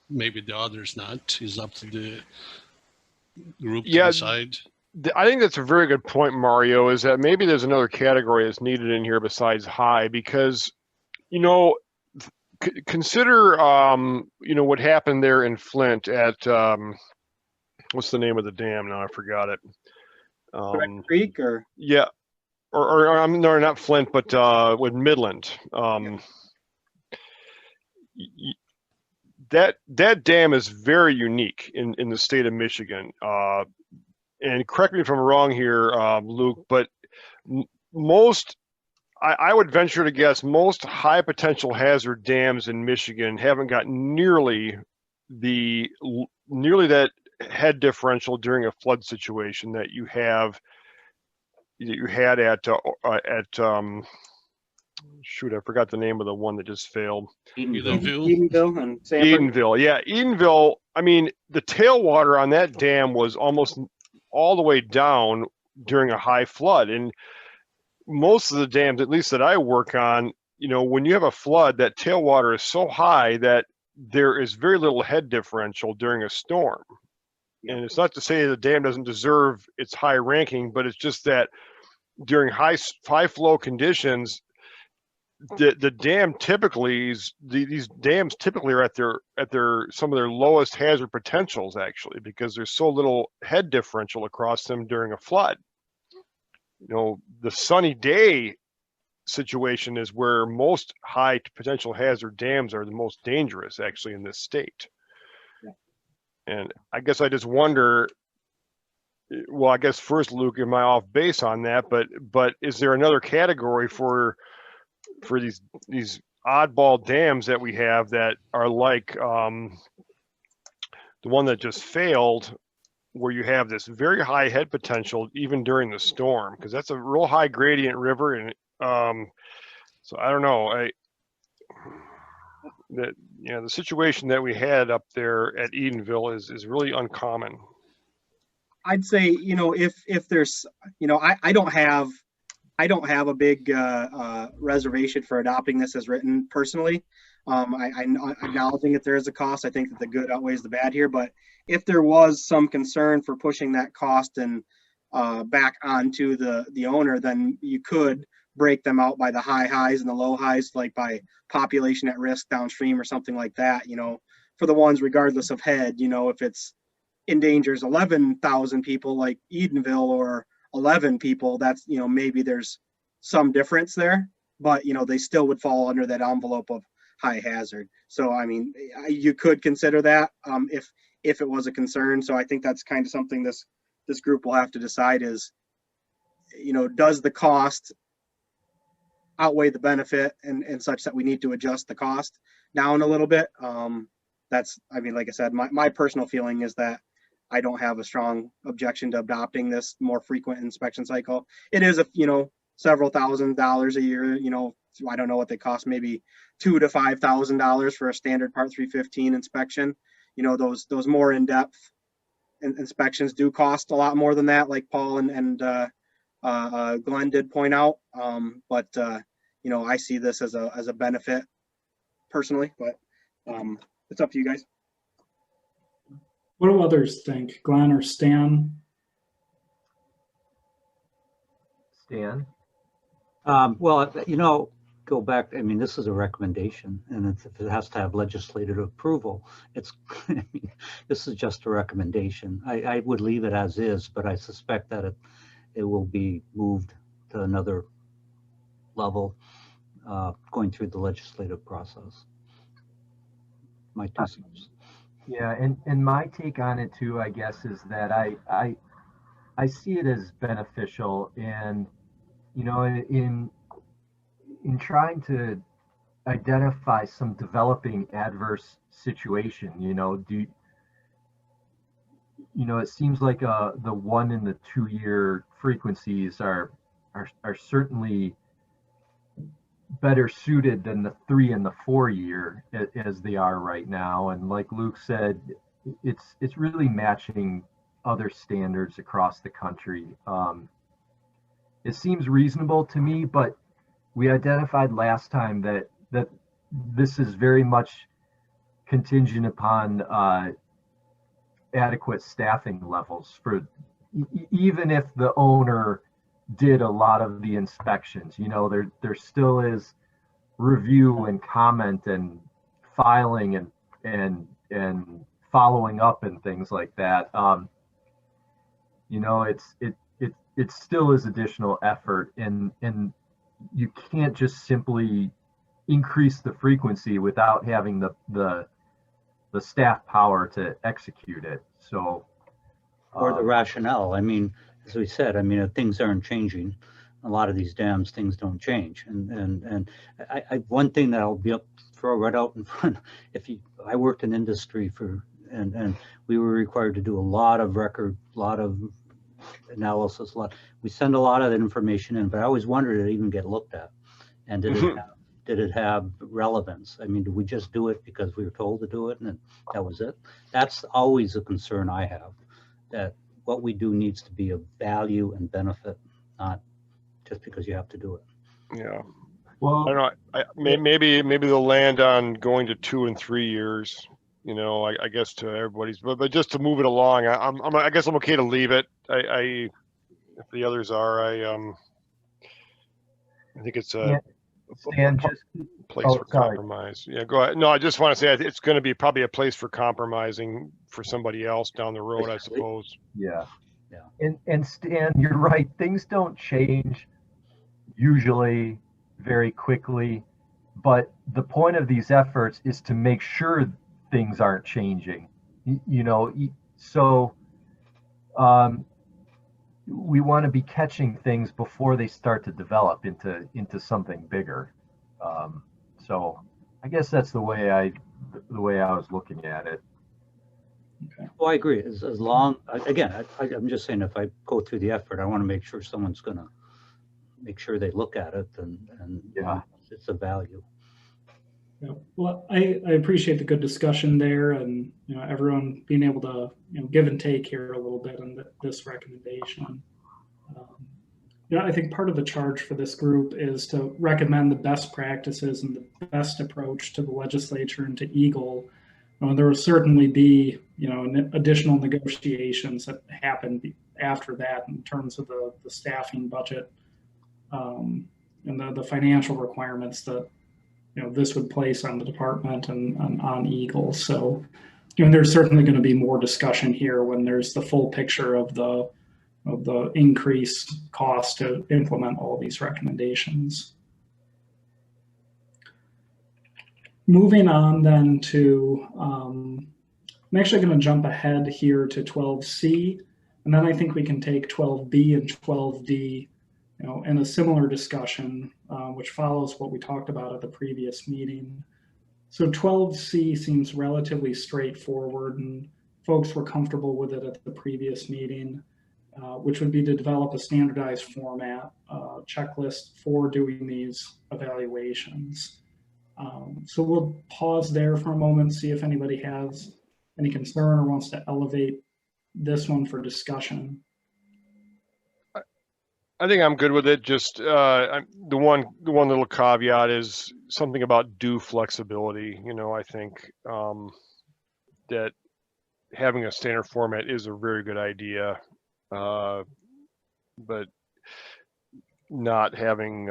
Maybe the others not. It's up to the group to decide. I think that's a very good point, Mario, is that maybe there's another category that's needed in here besides high, because, consider, what happened there in Flint at, what's the name of the dam now? I forgot it. Creek or? Yeah. Or no, not Flint, but with Midland. That dam is very unique in the state of Michigan. And correct me if I'm wrong here, Luke, but I would venture to guess most high potential hazard dams in Michigan haven't got nearly that head differential during a flood situation that you had at shoot, I forgot the name of the one that just failed. Edenville and Sanford. Edenville, yeah, Edenville. I mean, the tailwater on that dam was almost all the way down during a high flood, and most of the dams, at least that I work on, when you have a flood, that tailwater is so high that there is very little head differential during a storm. And it's not to say the dam doesn't deserve its high ranking, but it's just that during high flow conditions, the dam typically these dams typically are at their some of their lowest hazard potentials, actually, because there's so little head differential across them during a flood. The sunny day situation is where most high potential hazard dams are the most dangerous, actually, in this state. And I guess I just wonder, well, I guess first, Luke, am I off base on that? But is there another category for these oddball dams that we have that are like the one that just failed, where you have this very high head potential even during the storm, because that's a real high gradient river, and so I don't know. The situation that we had up there at Edenville is really uncommon. I'd say, if there's, I don't have a big reservation for adopting this as written personally. I'm acknowledging that there is a cost. I think that the good outweighs the bad here, but if there was some concern for pushing that cost and back onto the owner, then you could break them out by the high highs and the low highs, like by population at risk downstream or something like that, you know, for the ones regardless of head, you know, if it's endangers 11,000 people like Edenville or 11 people, that's, you know, maybe there's some difference there, but, you know, they still would fall under that envelope of high hazard. So, I mean, you could consider that if it was a concern. So I think that's kind of something this group will have to decide is, you know, does the cost outweigh the benefit and such that we need to adjust the cost down a little bit. That's, I mean, like I said, my personal feeling is that I don't have a strong objection to adopting this more frequent inspection cycle. It is you know, several $1,000s a year, you know, I don't know what they cost, maybe $2,000 to $5,000 for a standard Part 315 inspection. You know, those more in-depth inspections do cost a lot more than that, like Paul and Glenn did point out. But you know, I see this as a benefit personally, but it's up to you guys. What do others think? Glenn or Stan? Stan? Well, you know, go back, I mean, this is a recommendation, and if it has to have legislative approval, it's, I mean, this is just a recommendation. I would leave it as is, but I suspect that it will be moved to another level going through the legislative process. My 2 cents. Yeah, and my take on it too, I guess, is that I see it as beneficial, and you know, in trying to identify some developing adverse situation, you know, it seems like the 1 and the 2 year frequencies are certainly better suited than the 3 and the 4 year as they are right now. And like Luke said, it's really matching other standards across the country. It seems reasonable to me, but we identified last time that this is very much contingent upon adequate staffing levels for even if the owner did a lot of the inspections. You know, there still is review and comment and filing and following up and things like that. You know, it still is additional effort, and you can't just simply increase the frequency without having the staff power to execute it. So, or the rationale. I mean, as we said, I mean, if things aren't changing, a lot of these dams, things don't change. And I one thing that I'll throw right out in front, I worked in industry and we were required to do a lot of record, a lot of analysis, we send a lot of that information in, but I always wondered, did it even get looked at? And did it have relevance? I mean, did we just do it because we were told to do it and that was it? That's always a concern I have, that what we do needs to be of value and benefit, not just because you have to do it. Yeah. well, I don't know. Maybe they'll land on going to 2 and 3 years. You know, I guess to everybody's, but just to move it along, I guess I'm okay to leave it. If the others are, I think it's a place for compromise. Yeah, go ahead. No, I just want to say it's going to be probably a place for compromising for somebody else down the road, I suppose. Yeah. And Stan, you're right. Things don't change usually very quickly, but the point of these efforts is to make sure things aren't changing. You know, so we want to be catching things before they start to develop into something bigger. So I guess that's the way I was looking at it. Okay. Well, I agree. As long, again, I'm just saying, if I go through the effort, I want to make sure someone's going to make sure they look at it and yeah, it's a value. Yeah. Well, I appreciate the good discussion there, and you know, everyone being able to give and take here a little bit on this recommendation. You know, I think part of the charge for this group is to recommend the best practices and the best approach to the legislature and to Eagle There will certainly be, additional negotiations that happen after that in terms of the staffing budget, and the financial requirements that, this would place on the department and on Eagle. So, there's certainly going to be more discussion here when there's the full picture of the increased cost to implement all these recommendations. Moving on then to, I'm actually going to jump ahead here to 12C, and then I think we can take 12B and 12D, in a similar discussion, which follows what we talked about at the previous meeting. So 12C seems relatively straightforward, and folks were comfortable with it at the previous meeting, which would be to develop a standardized format checklist for doing these evaluations. So we'll pause there for a moment, see if anybody has any concern or wants to elevate this one for discussion. I think I'm good with it. Just the one little caveat is something about due flexibility. I think that having a standard format is a very good idea, but not having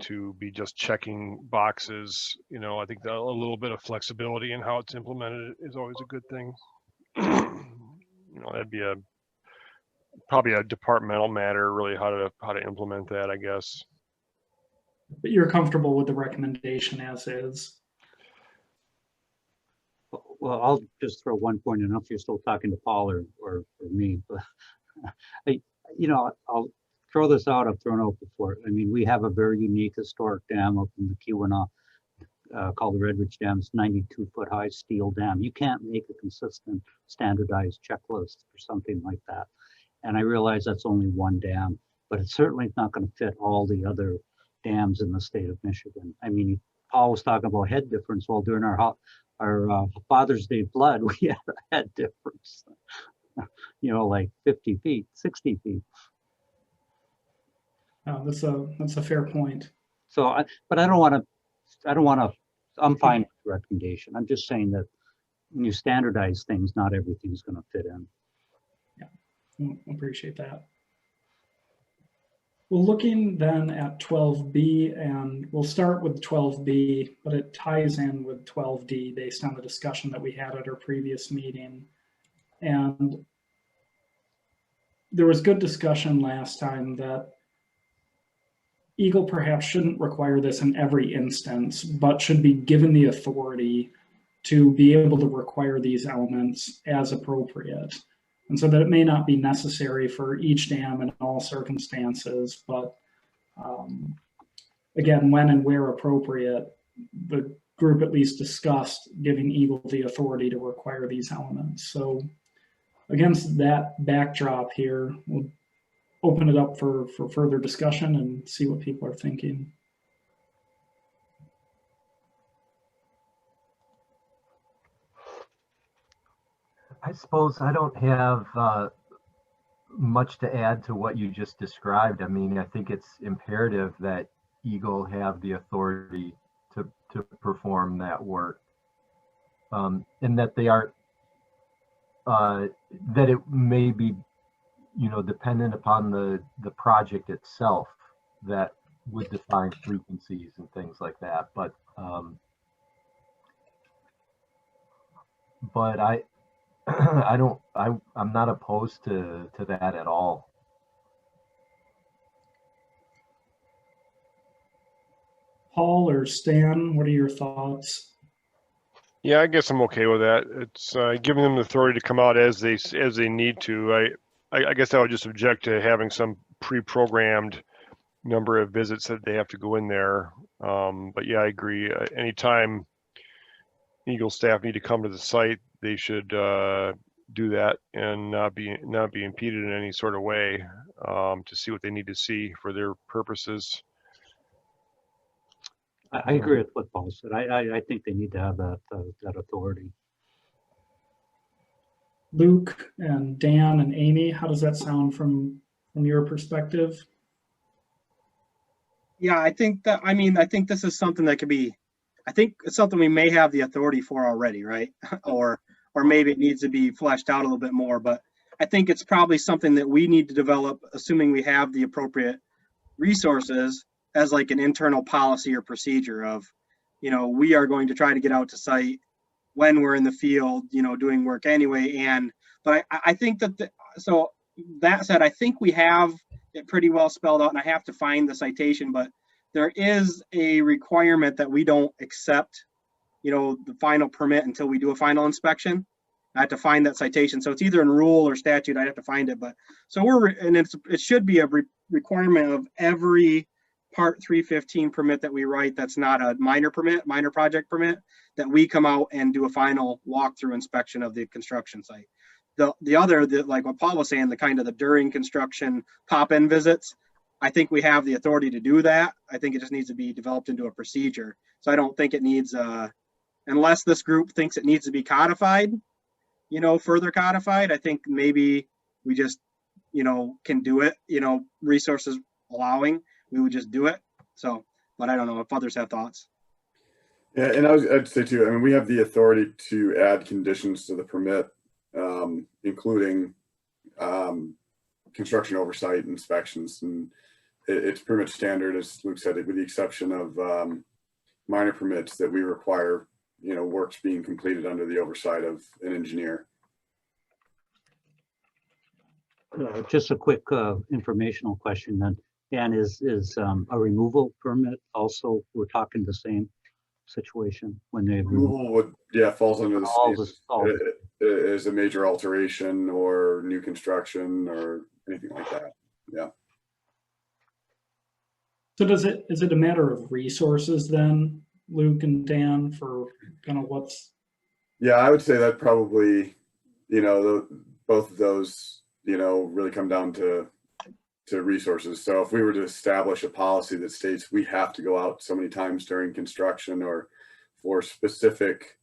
to be just checking boxes. I think that a little bit of flexibility in how it's implemented is always a good thing. That'd be probably a departmental matter, really, how to implement that, I guess. But you're comfortable with the recommendation as is? Well, I'll just throw one point in. I don't know if you're still talking to Paul or me, but I'll throw this out. I've thrown out before. I mean, we have a very unique historic dam up in the Keweenaw called the Redridge Dam. It's 92-foot high steel dam. You can't make a consistent standardized checklist for something like that. And I realize that's only one dam, but it's certainly not going to fit all the other dams in the state of Michigan. I mean, Paul was talking about head difference. Well, during our Father's Day flood, we had a head difference, like 50 feet, 60 feet. That's a fair point. So, but I don't want to, I'm fine with the recommendation. I'm just saying that when you standardize things, not everything's going to fit in. Appreciate that. Well, looking then at 12B, and we'll start with 12B, but it ties in with 12D based on the discussion that we had at our previous meeting. And there was good discussion last time that Eagle perhaps shouldn't require this in every instance, but should be given the authority to be able to require these elements as appropriate. And so that it may not be necessary for each dam in all circumstances, but again, when and where appropriate, the group at least discussed giving Eagle the authority to require these elements. So against that backdrop here, we'll open it up for further discussion and see what people are thinking. I suppose I don't have much to add to what you just described. I mean, I think it's imperative that Eagle have the authority to perform that work, and that they aren't, that it may be, dependent upon the project itself that would define frequencies and things like that. But I'm not opposed to that at all. Paul or Stan, what are your thoughts? Yeah, I guess I'm okay with that. It's giving them the authority to come out as they need to. I guess I would just object to having some pre-programmed number of visits that they have to go in there. But yeah, I agree. Anytime Eagle staff need to come to the site, they should do that and not be impeded in any sort of way to see what they need to see for their purposes. I agree with what Paul said. I think they need to have that authority. Luke and Dan and Amy, how does that sound from your perspective? Yeah, I think this is something that could be I think it's something we may have the authority for already, right? or maybe it needs to be fleshed out a little bit more, but I think it's probably something that we need to develop, assuming we have the appropriate resources, as like an internal policy or procedure of, you know, we are going to try to get out to site when we're in the field, you know, doing work anyway. But I think that, so that said, I think we have it pretty well spelled out, and I have to find the citation, but there is a requirement that we don't accept, you know, the final permit until we do a final inspection. I have to find that citation. So it's either in rule or statute. I'd have to find it, but so it should be a requirement of every Part 315 permit that we write that's not a minor project permit, that we come out and do a final walkthrough inspection of the construction site. The other, like what Paul was saying, the kind of the during construction pop-in visits, I think we have the authority to do that. I think it just needs to be developed into a procedure. So I don't think it needs, unless this group thinks it needs to be codified, you know, further codified, I think maybe we just, you know, can do it, you know, resources allowing, we would just do it. So, but I don't know if others have thoughts. Yeah, and I'd say too, I mean, we have the authority to add conditions to the permit, including construction oversight inspections, and it's pretty much standard, as Luke said, with the exception of minor permits that we require, you know, works being completed under the oversight of an engineer. Just a quick informational question then. Dan, is a removal permit also, we're talking the same situation when they removal would, yeah, falls under the is a major alteration or new construction or anything like that. Yeah. So is it a matter of resources then, Luke and Dan, for kind of what's? Yeah, I would say that probably, you know, both of those, you know, really come down to resources. So if we were to establish a policy that states we have to go out so many times during construction or for specific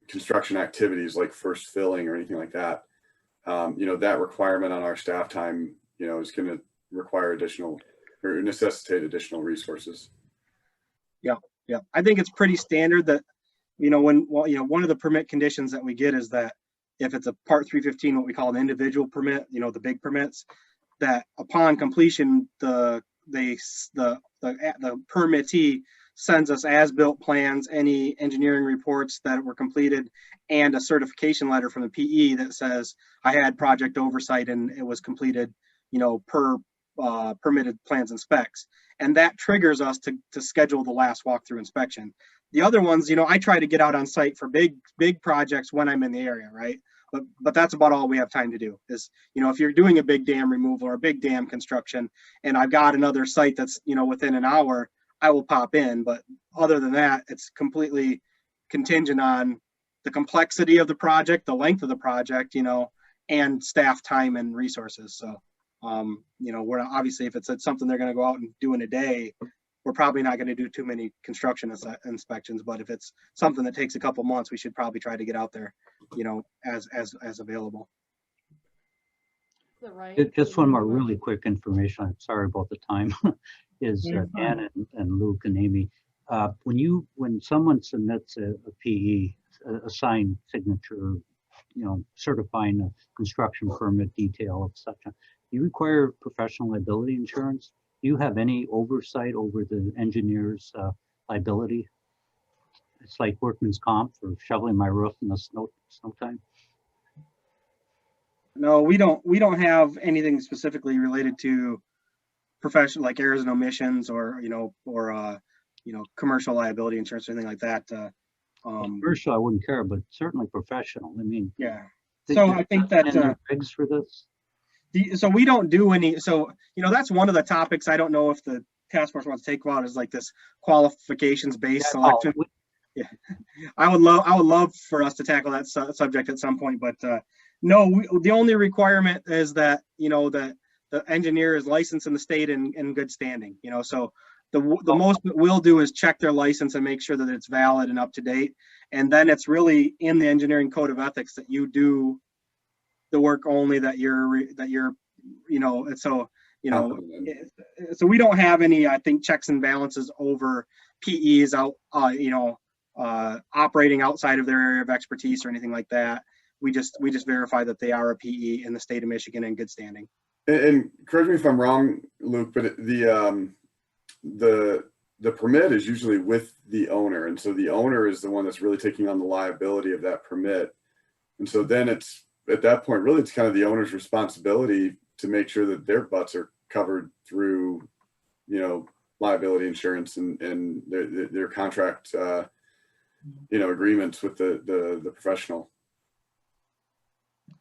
construction activities like first filling or anything like that, you know, that requirement on our staff time, you know, is going to require additional or necessitate additional resources. Yeah. I think it's pretty standard that, you know, one of the permit conditions that we get is that if it's a Part 315, what we call an individual permit, you know, the big permits, that upon completion, the permittee sends us as-built plans, any engineering reports that were completed, and a certification letter from the PE that says I had project oversight and it was completed, you know, per permitted plans and specs. And that triggers us to schedule the last walkthrough inspection. The other ones, you know, I try to get out on site for big projects when I'm in the area, right? But that's about all we have time to do is, you know, if you're doing a big dam removal or a big dam construction and I've got another site that's, you know, within an hour, I will pop in. But other than that, it's completely contingent on the complexity of the project, the length of the project, you know, and staff time and resources. So, you know, we're obviously, if it's something they're going to go out and do in a day, we're probably not going to do too many construction inspections. But if it's something that takes a couple months, we should probably try to get out there, you know, as available. Just one more really quick information. I'm sorry about the time. Is Dan and Luke and Amy, when someone submits a PE, a signed signature, you know, certifying a construction permit detail, etc., you require professional liability insurance. Do you have any oversight over the engineer's liability? It's like workman's comp for shoveling my roof in the snow time. No, we don't have anything specifically related to professional, like errors and omissions, or you know, commercial liability insurance or anything like that. Commercial, I wouldn't care, but certainly professional. I mean, yeah. So I think that regs for this. So we don't do any. So, you know, that's one of the topics. I don't know if the task force wants to take about, is like this qualifications based selection. Yeah, I would love for us to tackle that subject at some point, but no, the only requirement is that, you know, that the engineer is licensed in the state and in good standing, you know. So the most that we'll do is check their license and make sure that it's valid and up to date. And then it's really in the engineering code of ethics that you do the work only that you're, you know, and so you know, so we don't have any, I think, checks and balances over PEs out, you know, operating outside of their area of expertise or anything like that. We just verify that they are a PE in the state of Michigan in good standing. And correct me if I'm wrong, Luke, but the permit is usually with the owner, and so the owner is the one that's really taking on the liability of that permit. And so then it's at that point, really, it's kind of the owner's responsibility to make sure that their butts are covered through, you know, liability insurance and their contract, you know, agreements with the professional.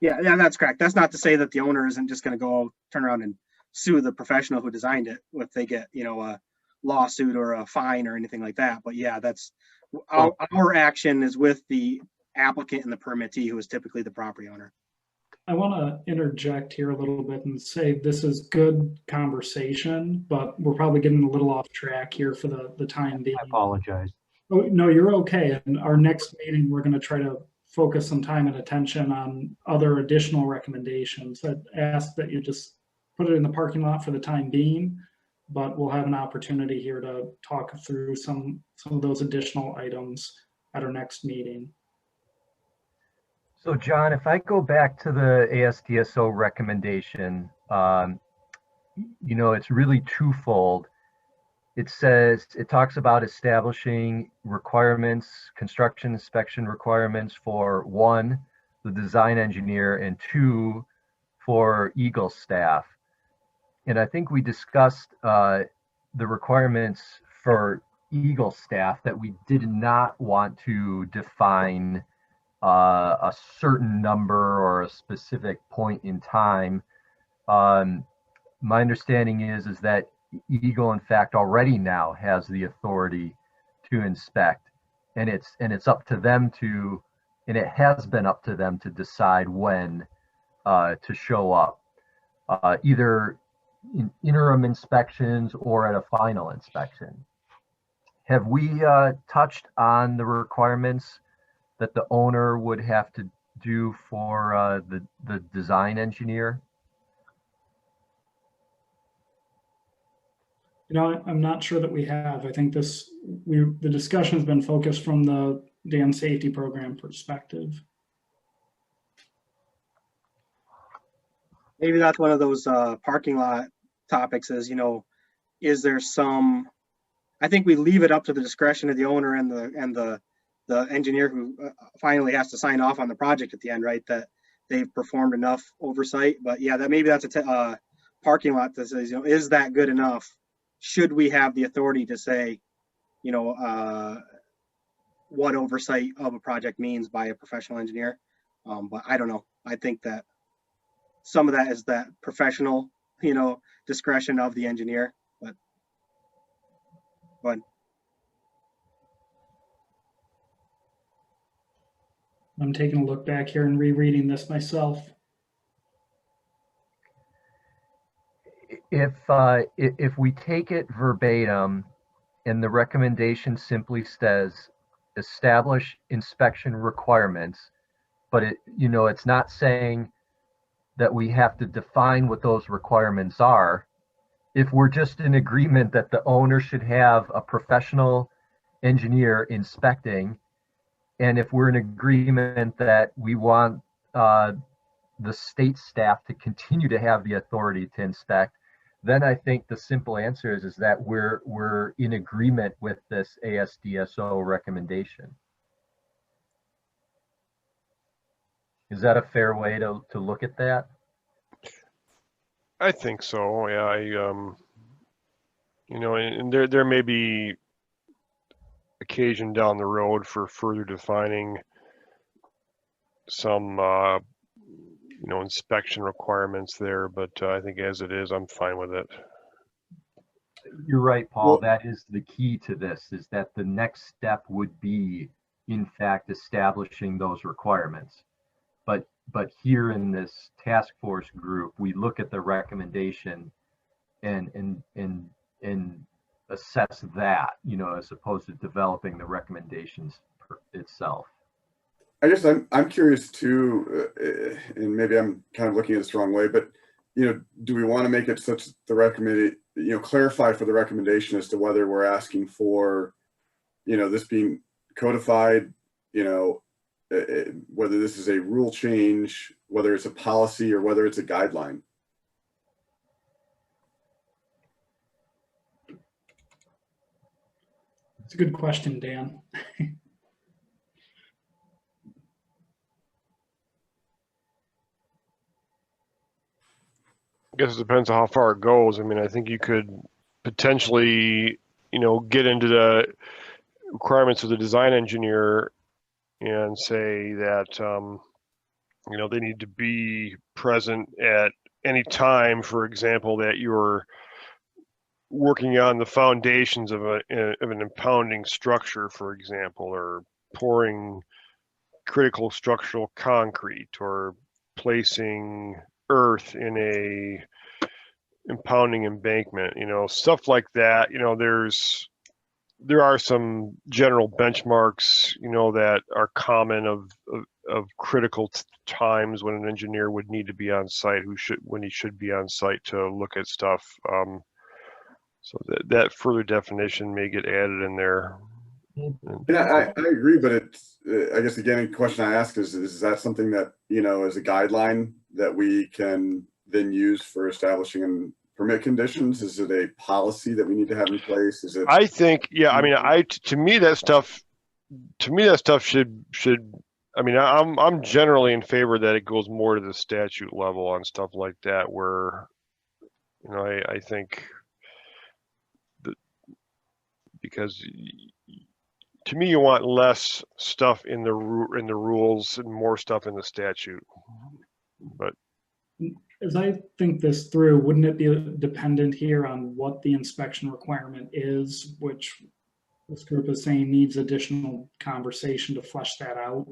Yeah, that's correct. That's not to say that the owner isn't just going to go turn around and sue the professional who designed it if they get, you know, a lawsuit or a fine or anything like that. But yeah, that's our action is with the applicant and the permittee, who is typically the property owner. I want to interject here a little bit and say this is good conversation, but we're probably getting a little off track here for the time being. I apologize. Oh, no, you're okay. And our next meeting, we're going to try to focus some time and attention on other additional recommendations. I ask that you just put it in the parking lot for the time being, but we'll have an opportunity here to talk through some of those additional items at our next meeting. So John, if I go back to the ASDSO recommendation, you know, it's really twofold. It talks about establishing requirements, construction inspection requirements for 1, the design engineer, and 2, for Eagle staff. And I think we discussed the requirements for Eagle staff, that we did not want to define a certain number or a specific point in time. My understanding is that Eagle, in fact, already now has the authority to inspect, and it's up to them to, and it has been up to them to decide when to show up, either in interim inspections or at a final inspection. Have we touched on the requirements that the owner would have to do for the design engineer? You know, I'm not sure that we have. I think the discussion has been focused from the dam safety program perspective. Maybe that's one of those parking lot topics is, you know, is there some, I think we leave it up to the discretion of the owner and the engineer who finally has to sign off on the project at the end, right? That they've performed enough oversight. But yeah, maybe that's a parking lot that says, you know, is that good enough? Should we have the authority to say, you know, what oversight of a project means by a professional engineer? But I don't know. I think that some of that is that professional, you know, discretion of the engineer. But I'm taking a look back here and rereading this myself. If we take it verbatim and the recommendation simply says establish inspection requirements, but it's not saying that we have to define what those requirements are. If we're just in agreement that the owner should have a professional engineer inspecting, and if we're in agreement that we want the state staff to continue to have the authority to inspect, then I think the simple answer is that we're in agreement with this ASDSO recommendation. Is that a fair way to look at that? I think so. Yeah, you know, and there may be occasion down the road for further defining some you know, inspection requirements there, but I think as it is, I'm fine with it. You're right, Paul. Well, that is the key to this, is that the next step would be, in fact, establishing those requirements. But here in this task force group, we look at the recommendation and assess that, you know, as opposed to developing the recommendations itself. I guess I'm curious too, and maybe I'm kind of looking at this the wrong way, but do we want to make it such the recommended, clarify for the recommendation as to whether we're asking for, this being codified, whether this is a rule change, whether it's a policy, or whether it's a guideline? It's a good question, Dan. I guess it depends on how far it goes. I mean, I think you could potentially, get into the requirements of the design engineer and say that, they need to be present at any time, for example, that you're working on the foundations of an impounding structure, for example, or pouring critical structural concrete, or placing earth in a impounding embankment, stuff like that. There are some general benchmarks, that are common of critical times when an engineer would need to be on site, when he should be on site to look at stuff. So that further definition may get added in there. Yeah, I agree, but it's, I guess again, a question I ask is that something that, as a guideline that we can then use for establishing permit conditions? Is it a policy that we need to have in place? Is it? I think, yeah. I mean, to me that stuff should. I mean, I'm generally in favor that it goes more to the statute level on stuff like that, where, I think that, because to me, you want less stuff in the rules and more stuff in the statute. But as I think this through, wouldn't it be dependent here on what the inspection requirement is, which this group is saying needs additional conversation to flesh that out?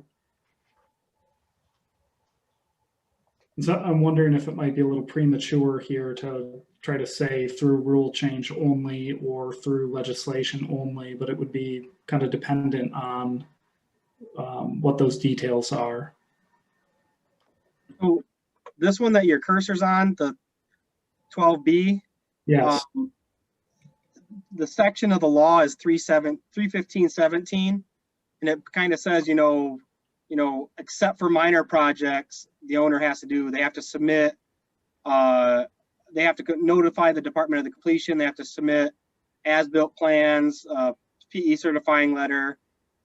So I'm wondering if it might be a little premature here to try to say through rule change only or through legislation only, but it would be kind of dependent on what those details are. So this one that your cursor's on, the 12B, yes, the section of the law is 315.17, and it kind of says, except for minor projects, the owner has to they have to submit, they have to notify the Department of the Completion, they have to submit as-built plans, PE certifying letter,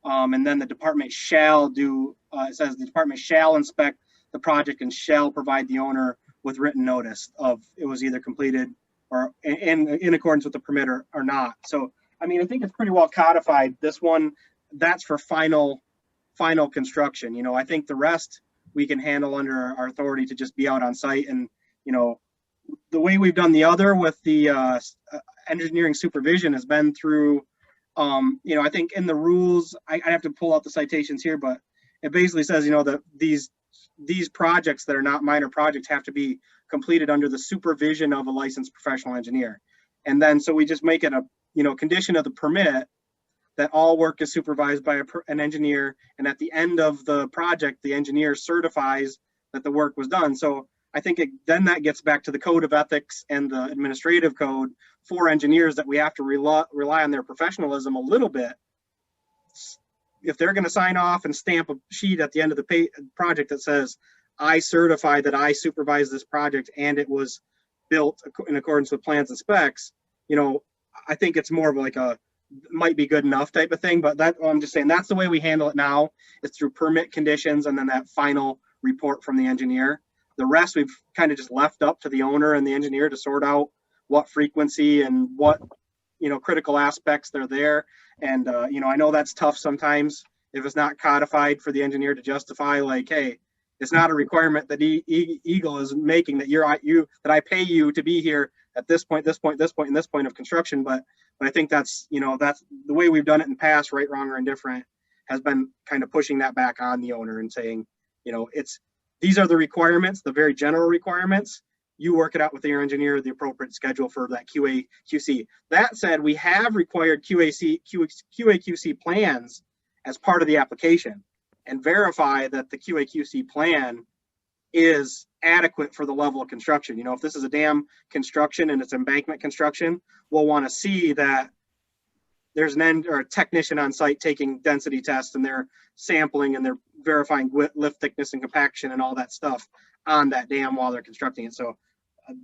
and then the department shall do, it says the department shall inspect the project and shall provide the owner with written notice of it was either completed or in accordance with the permit or not. So, I mean, I think it's pretty well codified. This one, that's for final construction. I think the rest we can handle under our authority to just be out on site. And, the way we've done the other with the engineering supervision has been through, I think in the rules, I have to pull out the citations here, but it basically says, that these projects that are not minor projects have to be completed under the supervision of a licensed professional engineer. And then, so we just make it a, condition of the permit that all work is supervised by an engineer. And at the end of the project, the engineer certifies that the work was done. So I think then that gets back to the code of ethics and the administrative code for engineers, that we have to rely on their professionalism a little bit. If they're going to sign off and stamp a sheet at the end of the project that says, I certify that I supervised this project and it was built in accordance with plans and specs, I think it's more of like might be good enough type of thing. But I'm just saying that's the way we handle it now. It's through permit conditions and then that final report from the engineer. The rest we've kind of just left up to the owner and the engineer to sort out what frequency and what, critical aspects they're there. And, I know that's tough sometimes if it's not codified for the engineer to justify, like, hey, it's not a requirement that Eagle is making that that I pay you to be here at this point, this point, this point, and this point of construction. But I think that's, that's the way we've done it in the past, right, wrong, or indifferent, has been kind of pushing that back on the owner and saying, these are the requirements, the very general requirements. You work it out with your engineer, the appropriate schedule for that QA/QC. That said, we have required QA/QC plans as part of the application and verify that the QA/QC plan is adequate for the level of construction. You know, if this is a dam construction and it's embankment construction, we'll want to see that there's a technician on site taking density tests, and they're sampling and they're verifying lift thickness and compaction and all that stuff on that dam while they're constructing it. So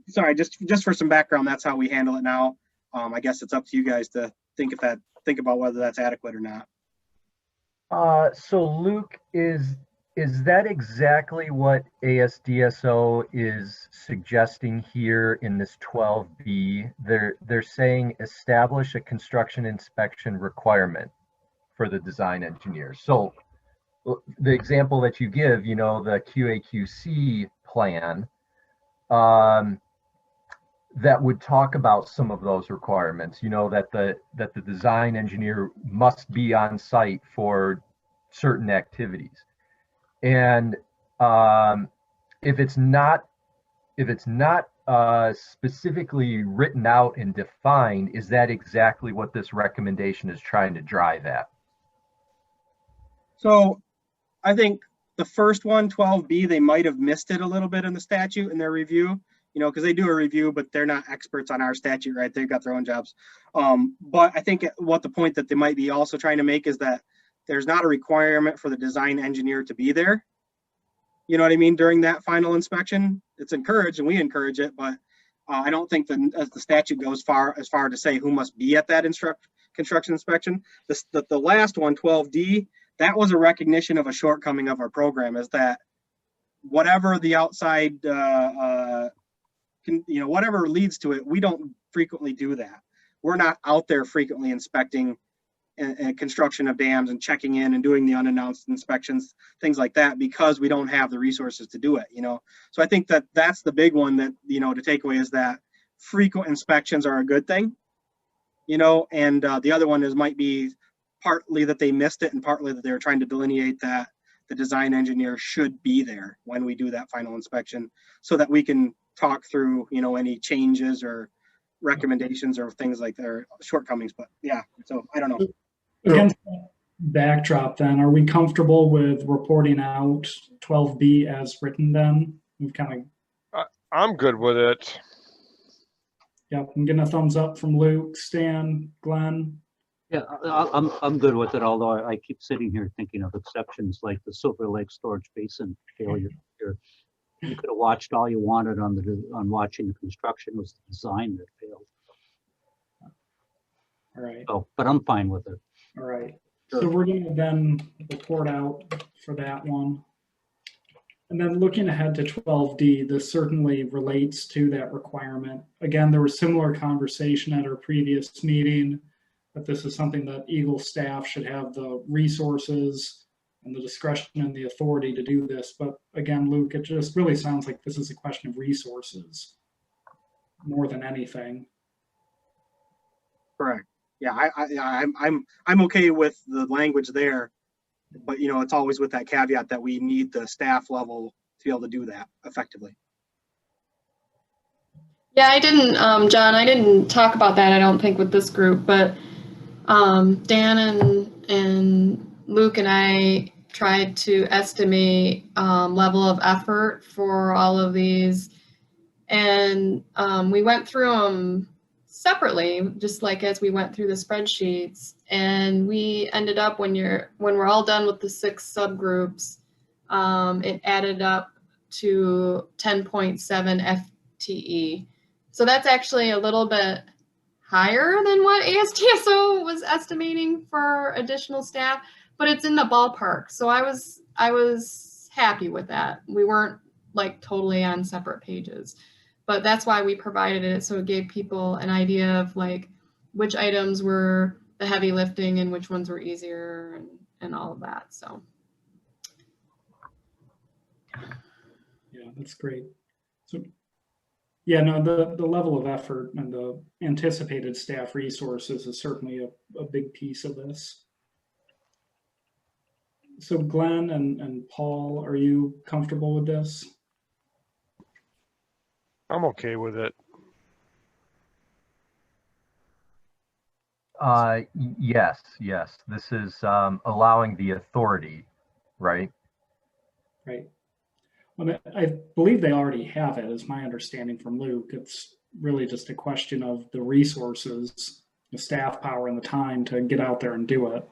sorry, just for some background, that's how we handle it now. I guess it's up to you guys to think about whether that's adequate or not. So Luke, is that exactly what ASDSO is suggesting here in this 12B? They're saying establish a construction inspection requirement for the design engineer. So the example that you give, you know, the QAQC plan, that would talk about some of those requirements, you know, that the design engineer must be on site for certain activities. And if it's not specifically written out and defined, is that exactly what this recommendation is trying to drive at? So I think the first one, 12B, they might have missed it a little bit in the statute in their review, you know, because they do a review, but they're not experts on our statute, right? They've got their own jobs. But I think what the point that they might be also trying to make is that there's not a requirement for the design engineer to be there. You know what I mean? During that final inspection, it's encouraged and we encourage it, but I don't think that as the statute goes as far to say who must be at that construction inspection. The last one, 12D, that was a recognition of a shortcoming of our program, is that whatever the outside, whatever leads to it, we don't frequently do that. We're not out there frequently inspecting and construction of dams and checking in and doing the unannounced inspections, things like that, because we don't have the resources to do it, you know. So I think that that's the big one that, you know, to take away, is that frequent inspections are a good thing, you know, and the other one might be partly that they missed it and partly that they were trying to delineate that the design engineer should be there when we do that final inspection, so that we can talk through, you know, any changes or recommendations or things like that, or shortcomings. But yeah, so I don't know. Against that backdrop, then, are we comfortable with reporting out 12B as written then? We've kind of... I'm good with it. Yeah, I'm getting a thumbs up from Luke, Stan, Glenn. Yeah, I'm good with it, although I keep sitting here thinking of exceptions like the Silver Lake Storage Basin failure. You could have watched all you wanted on watching the construction. It was the design that failed. All right. So, but I'm fine with it. All right. Sure. So we're going to then report out for that one. And then looking ahead to 12D, this certainly relates to that requirement. Again, there was similar conversation at our previous meeting that this is something that Eagle staff should have the resources and the discretion and the authority to do this. But again, Luke, it just really sounds like this is a question of resources more than anything. Correct. Yeah, I'm okay with the language there, but you know, it's always with that caveat that we need the staff level to be able to do that effectively. Yeah, I didn't, John, I didn't talk about that, I don't think, with this group, but Dan and Luke and I tried to estimate level of effort for all of these, and we went through them separately, just like as we went through the spreadsheets, and we ended up, when we're all done with the 6 subgroups, it added up to 10.7 FTE. So that's actually a little bit higher than what ASDSO was estimating for additional staff, but it's in the ballpark. So I was happy with that. We weren't like totally on separate pages, but that's why we provided it, so it gave people an idea of like which items were the heavy lifting and which ones were easier and all of that. So yeah, that's great. So yeah, no, the level of effort and the anticipated staff resources is certainly a big piece of this. So Glenn and Paul, are you comfortable with this? I'm okay with it. Yes. This is allowing the authority, right? Right. Well, I believe they already have it, is my understanding from Luke. It's really just a question of the resources, the staff power, and the time to get out there and do it.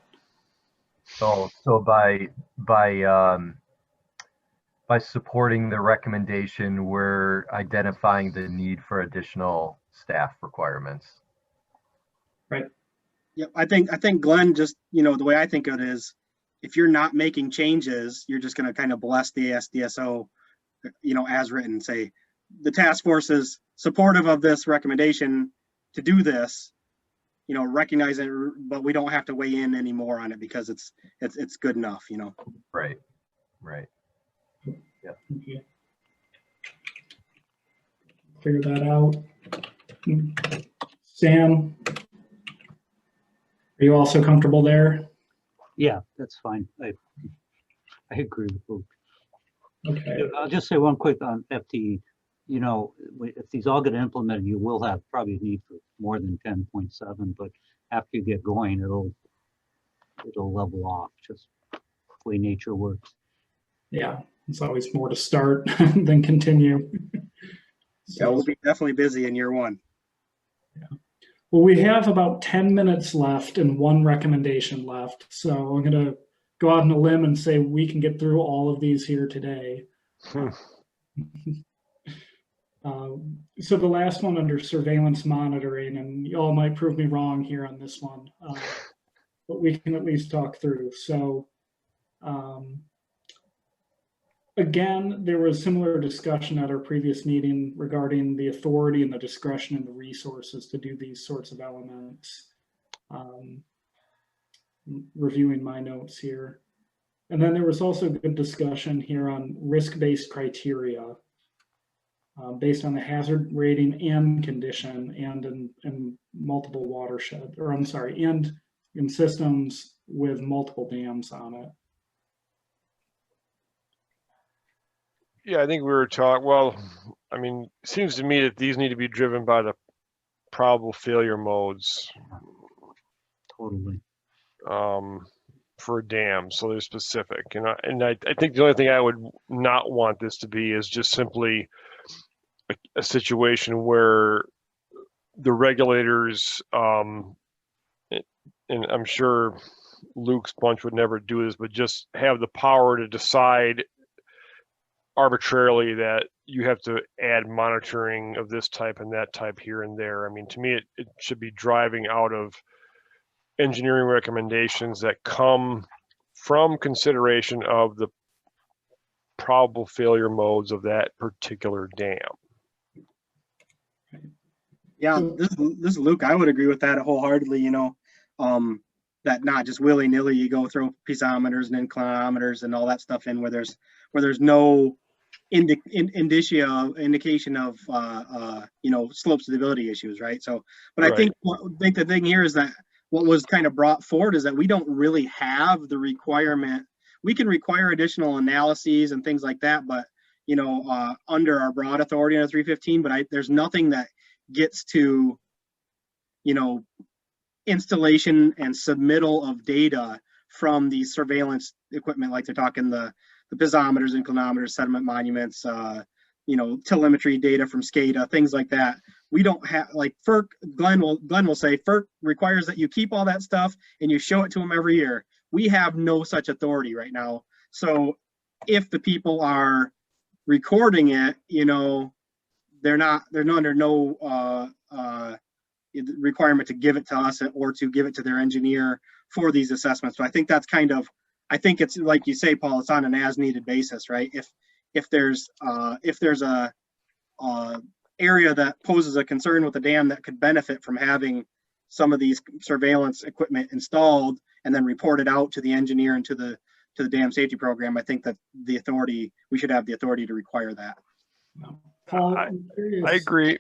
So by supporting the recommendation, we're identifying the need for additional staff requirements. Right. Yep. I think Glenn, just, the way I think of it is, if you're not making changes, you're just going to kind of bless the ASDSO, as written, say the task force is supportive of this recommendation to do this, recognize it, but we don't have to weigh in anymore on it because it's good enough, Right. Yeah. Okay. Figure that out. Sam, are you also comfortable there? Yeah, that's fine. I agree with Luke. Okay. I'll just say one quick on FTE. If these all get implemented, you will have probably need for more than 10.7, but after you get going, it'll level off, just the way nature works. Yeah, it's always more to start than continue. Yeah, we'll be definitely busy in year one. Yeah. Well, we have about 10 minutes left and one recommendation left. So I'm going to go out on a limb and say we can get through all of these here today. So the last one under surveillance monitoring, and you all might prove me wrong here on this one, but we can at least talk through. So again, there was similar discussion at our previous meeting regarding the authority and the discretion and the resources to do these sorts of elements. Reviewing my notes here. And then there was also good discussion here on risk-based criteria based on the hazard rating and condition and in multiple watershed, or I'm sorry, and in systems with multiple dams on it. Yeah, I think we were talking, well, I mean, it seems to me that these need to be driven by the probable failure modes. Totally. For a dam, so they're specific. And I think the only thing I would not want this to be is just simply a situation where the regulators, and I'm sure Luke's bunch would never do this, but just have the power to decide arbitrarily that you have to add monitoring of this type and that type here and there. I mean, to me, it should be driving out of engineering recommendations that come from consideration of the probable failure modes of that particular dam. Yeah, this is Luke. I would agree with that wholeheartedly. That not just willy nilly you go throw piezometers and inclinometers and all that stuff in where there's no indication of slope stability issues, right? So, but right. I think the thing here is that what was kind of brought forward is that we don't really have the requirement. We can require additional analyses and things like that, but under our broad authority on 315, but there's nothing that gets to installation and submittal of data from these surveillance equipment, like they're talking the piezometers, inclinometers, sediment monuments, telemetry data from SCADA, things like that. We don't have, like Ferc, Glenn will say, Ferc requires that you keep all that stuff and you show it to them every year. We have no such authority right now. So if the people are recording it, they're under no requirement to give it to us or to give it to their engineer for these assessments. So I think that's I think it's like you say, Paul, it's on an as-needed basis, right? If there's a area that poses a concern with the dam that could benefit from having some of these surveillance equipment installed and then reported out to the engineer and to the dam safety program, I think that we should have the authority to require that. Paul, I agree.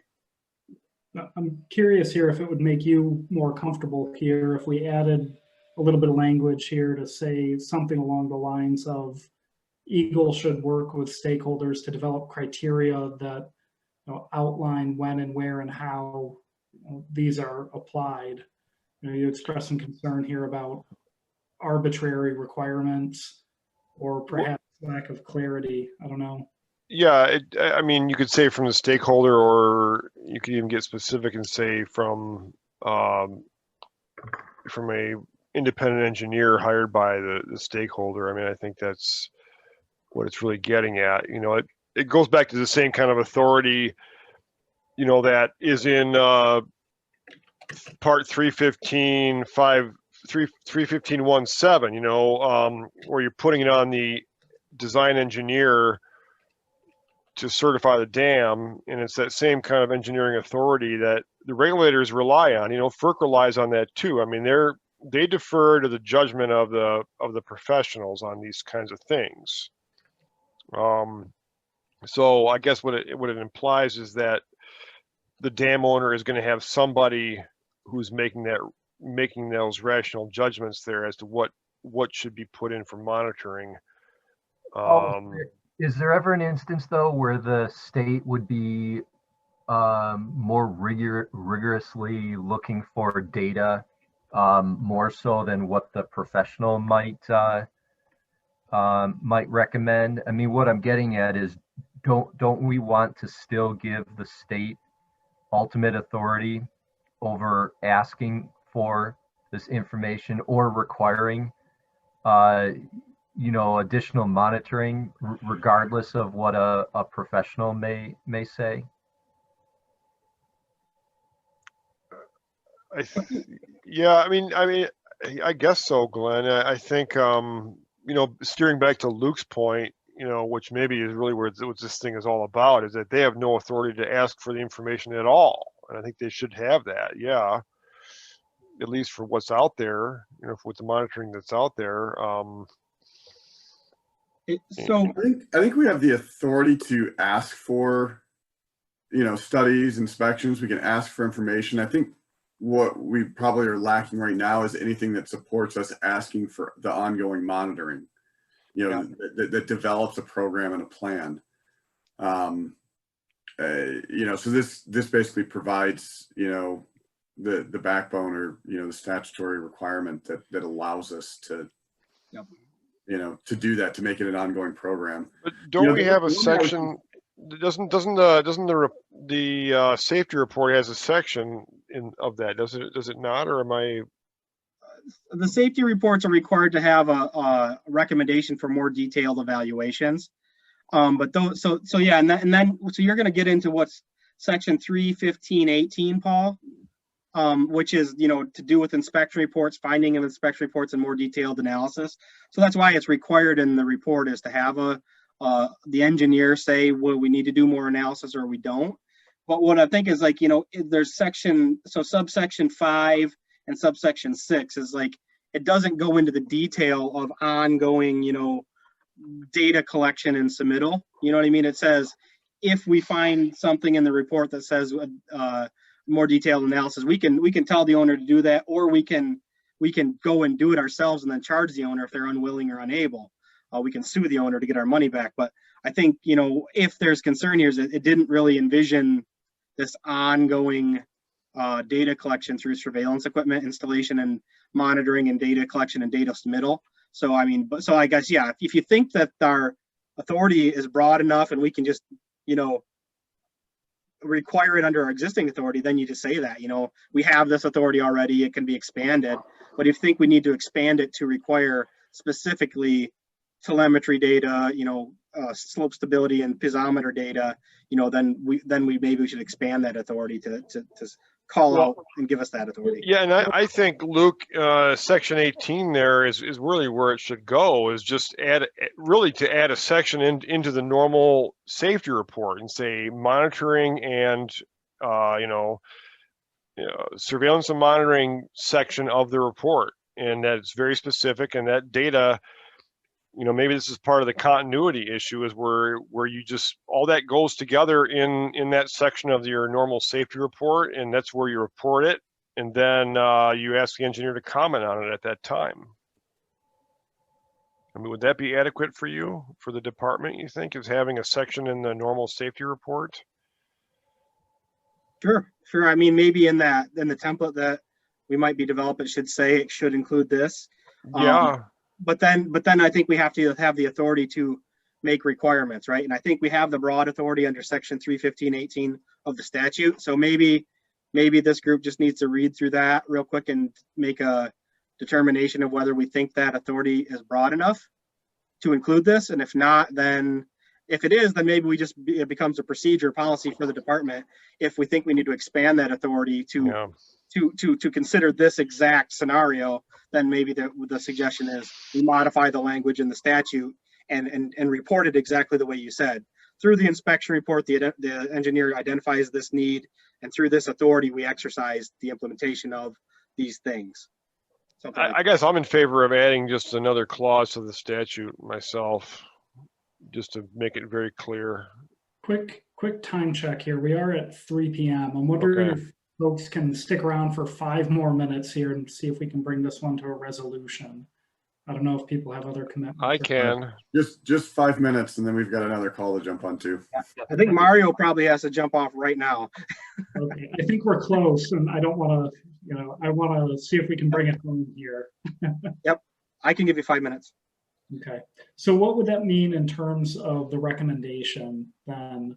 I'm curious here if it would make you more comfortable here if we added a little bit of language here to say something along the lines of Eagle should work with stakeholders to develop criteria that outline when and where and how these are applied. You express some concern here about arbitrary requirements or perhaps lack of clarity. I don't know. Yeah, I mean, you could say from the stakeholder, or you could even get specific and say from a independent engineer hired by the stakeholder. I mean, I think that's what it's really getting at. You know, it goes back to the same kind of authority, you know, that is in part 315.17, you know, where you're putting it on the design engineer to certify the dam, and it's that same kind of engineering authority that the regulators rely on. You know, Ferc relies on that too. I mean, they defer to the judgment of the professionals on these kinds of things. So I guess what it implies is that the dam owner is going to have somebody who's making those rational judgments there as to what should be put in for monitoring. Is there ever an instance though where the state would be more rigorously looking for data, more so than what the professional might recommend? I mean, what I'm getting at is, don't we want to still give the state ultimate authority over asking for this information or requiring you know, additional monitoring regardless of what a professional may say? Yeah, I mean, I guess so, Glenn. I think, you know, steering back to Luke's point, you know, which maybe is really what this thing is all about, is that they have no authority to ask for the information at all. And I think they should have that. Yeah. At least for what's out there, you know, with the monitoring that's out there. So I think we have the authority to ask for, you know, studies, inspections. We can ask for information. I think what we probably are lacking right now is anything that supports us asking for the ongoing monitoring, you know, that develops a program and a plan. You know, so this basically provides, you know, the backbone, or, you know, the statutory requirement that allows us to, you know, to do that, to make it an ongoing program. But don't we have a section? Doesn't the safety report has a section of that? Does it not, or am I? The safety reports are required to have a recommendation for more detailed evaluations. But those, so yeah, and then so you're going to get into what's section 315.18, Paul, which is, you know, to do with inspection reports, finding of inspection reports, and more detailed analysis. So that's why it's required in the report, is to have the engineer say, well, we need to do more analysis or we don't. But what I think is, like, you know, there's subsection 5 and subsection 6 is like, it doesn't go into the detail of ongoing, you know, data collection and submittal. You know what I mean? It says, if we find something in the report that says more detailed analysis, we can tell the owner to do that, or we can go and do it ourselves and then charge the owner if they're unwilling or unable. We can sue the owner to get our money back. But I think, you know, if there's concern here, is that it didn't really envision this ongoing data collection through surveillance equipment installation and monitoring and data collection and data submittal. So I mean, so I guess, yeah, if you think that our authority is broad enough and we can just, you know, require it under our existing authority, then you just say that, you know, we have this authority already, it can be expanded. But if you think we need to expand it to require specifically telemetry data, you know, slope stability and piezometer data, you know, then we maybe we should expand that authority to call out and give us that authority. Yeah, and I think, Luke, section 18 there is really where it should go, is just add a section into the normal safety report and say monitoring and you know, surveillance and monitoring section of the report, and that it's very specific, and that data, you know, maybe this is part of the continuity issue, is where you just, all that goes together in that section of your normal safety report, and that's where you report it, and then you ask the engineer to comment on it at that time. I mean, would that be adequate for you, for the department, you think, is having a section in the normal safety report? Sure. I mean, maybe in the template that we might be developing, it should say it should include this. Yeah. But then I think we have to have the authority to make requirements, right? And I think we have the broad authority under section 315.18 of the statute. So maybe this group just needs to read through that real quick and make a determination of whether we think that authority is broad enough to include this. And if not, then if it is, then maybe it becomes a procedure policy for the department. If we think we need to expand that authority to consider this exact scenario, then maybe the suggestion is we modify the language in the statute and report it exactly the way you said. Through the inspection report, the engineer identifies this need, and through this authority, we exercise the implementation of these things. I guess I'm in favor of adding just another clause to the statute myself, just to make it very clear. Quick time check here. We are at 3 p.m. I'm wondering if folks can stick around for 5 more minutes here and see if we can bring this one to a resolution. I don't know if people have other commitments. I can. Just 5 minutes, and then we've got another call to jump onto. I think Mario probably has to jump off right now. Okay, I think we're close, and I don't want to, I want to see if we can bring it home here. Yep, I can give you 5 minutes. Okay, so what would that mean in terms of the recommendation then?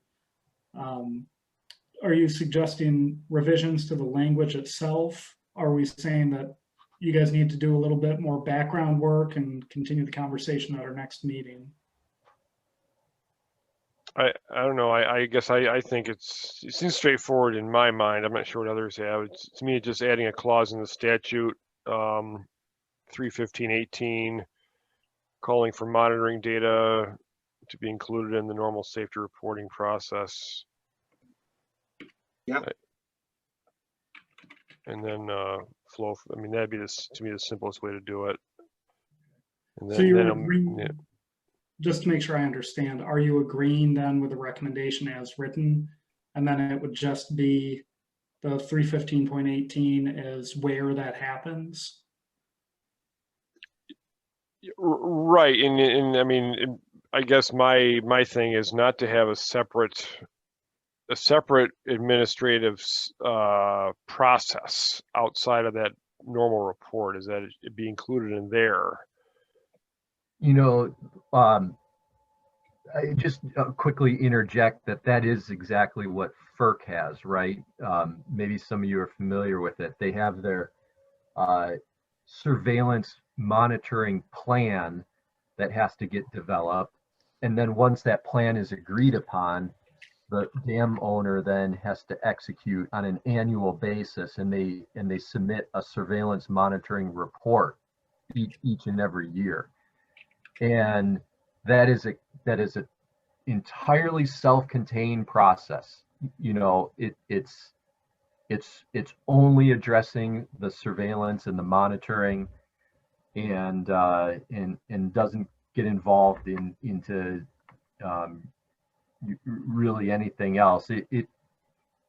Are you suggesting revisions to the language itself? Are we saying that you guys need to do a little bit more background work and continue the conversation at our next meeting? I don't know. I guess I think it seems straightforward in my mind. I'm not sure what others have. To me, it's just adding a clause in the statute, 315.18, calling for monitoring data to be included in the normal safety reporting process. Yeah. And then flow. I mean, that'd be to me the simplest way to do it. And then, so you're agreeing, just to make sure I understand, are you agreeing then with the recommendation as written, and then it would just be the 315.18 is where that happens? Right, and I mean, I guess my thing is not to have a separate administrative process outside of that normal report. Is that it be included in there? I just quickly interject that is exactly what Ferc has, right? Maybe some of you are familiar with it. They have their surveillance monitoring plan that has to get developed. And then once that plan is agreed upon, the dam owner then has to execute on an annual basis, and they submit a surveillance monitoring report each and every year. And that is a entirely self-contained process. It's only addressing the surveillance and the monitoring, and doesn't get involved into really anything else. It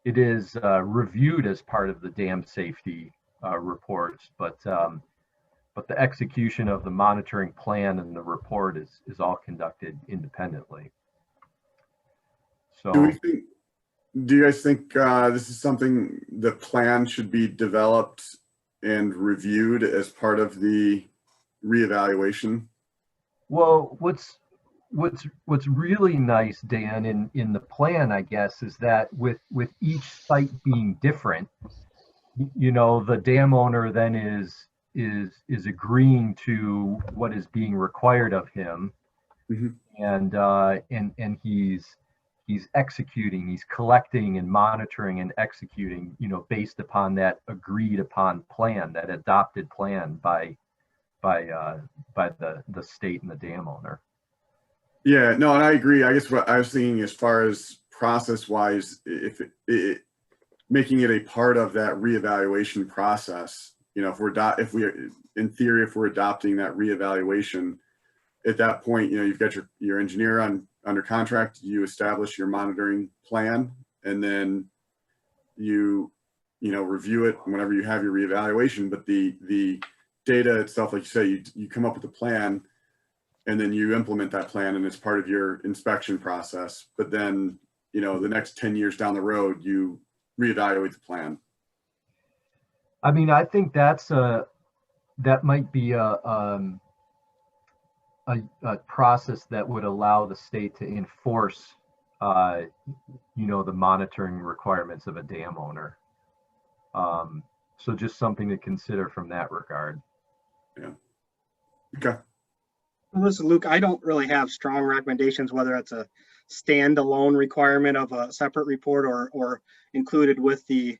is reviewed as part of the dam safety reports, but the execution of the monitoring plan and the report is all conducted independently. So do you guys think this is something the plan should be developed and reviewed as part of the reevaluation? Well, what's really nice, Dan, in the plan, I guess, is that with each site being different, the dam owner then is agreeing to what is being required of him, and he's executing, he's collecting and monitoring and executing, based upon that agreed upon plan, that adopted plan by the state and the dam owner. Yeah, no, and I agree. I guess what I was thinking as far as process wise, if making it a part of that reevaluation process, if we're in theory, if we're adopting that reevaluation, at that point, you've got your engineer under contract, you establish your monitoring plan, and then you review it whenever you have your reevaluation. But the data itself, like you say, you come up with a plan, and then you implement that plan, and it's part of your inspection process. But then, the next 10 years down the road, you reevaluate the plan. I mean, I think that might be a a process that would allow the state to enforce, the monitoring requirements of a dam owner. So just something to consider from that regard. Yeah. Okay. Listen, Luke, I don't really have strong recommendations, whether it's a standalone requirement of a separate report or included with the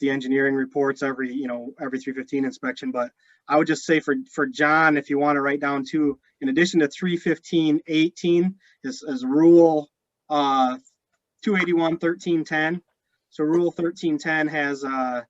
engineering reports every 315 inspection. But I would just say for John, if you want to write down too, in addition to 315.18 is rule 281.13.10. So rule 13.10 has a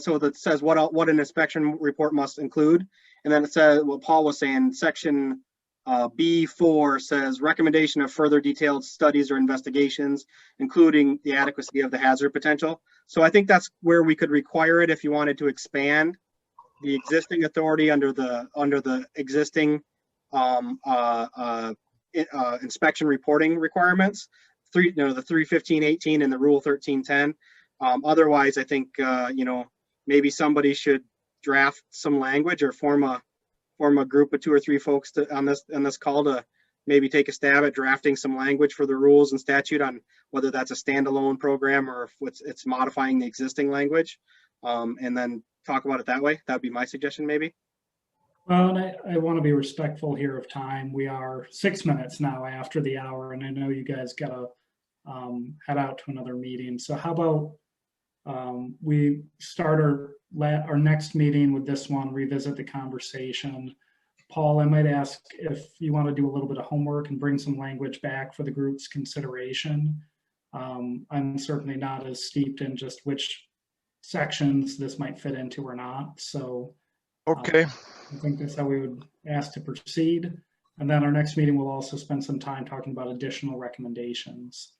so that says what an inspection report must include. And then it says what Paul was saying, section B4 says recommendation of further detailed studies or investigations, including the adequacy of the hazard potential. So I think that's where we could require it if you wanted to expand the existing authority under the existing inspection reporting requirements, the 315.18 and the rule 13.10. Otherwise, I think maybe somebody should draft some language or form a group of 2 or 3 folks on this call to maybe take a stab at drafting some language for the rules and statute on whether that's a standalone program or if it's modifying the existing language, and then talk about it that way. That'd be my suggestion, maybe. Well, and I want to be respectful here of time. We are 6 minutes now after the hour, and I know you guys got to head out to another meeting. So how about we start our next meeting with this one, revisit the conversation. Paul, I might ask if you want to do a little bit of homework and bring some language back for the group's consideration. I'm certainly not as steeped in just which sections this might fit into or not. So Okay. I think that's how we would ask to proceed. And then our next meeting will also spend some time talking about additional recommendations.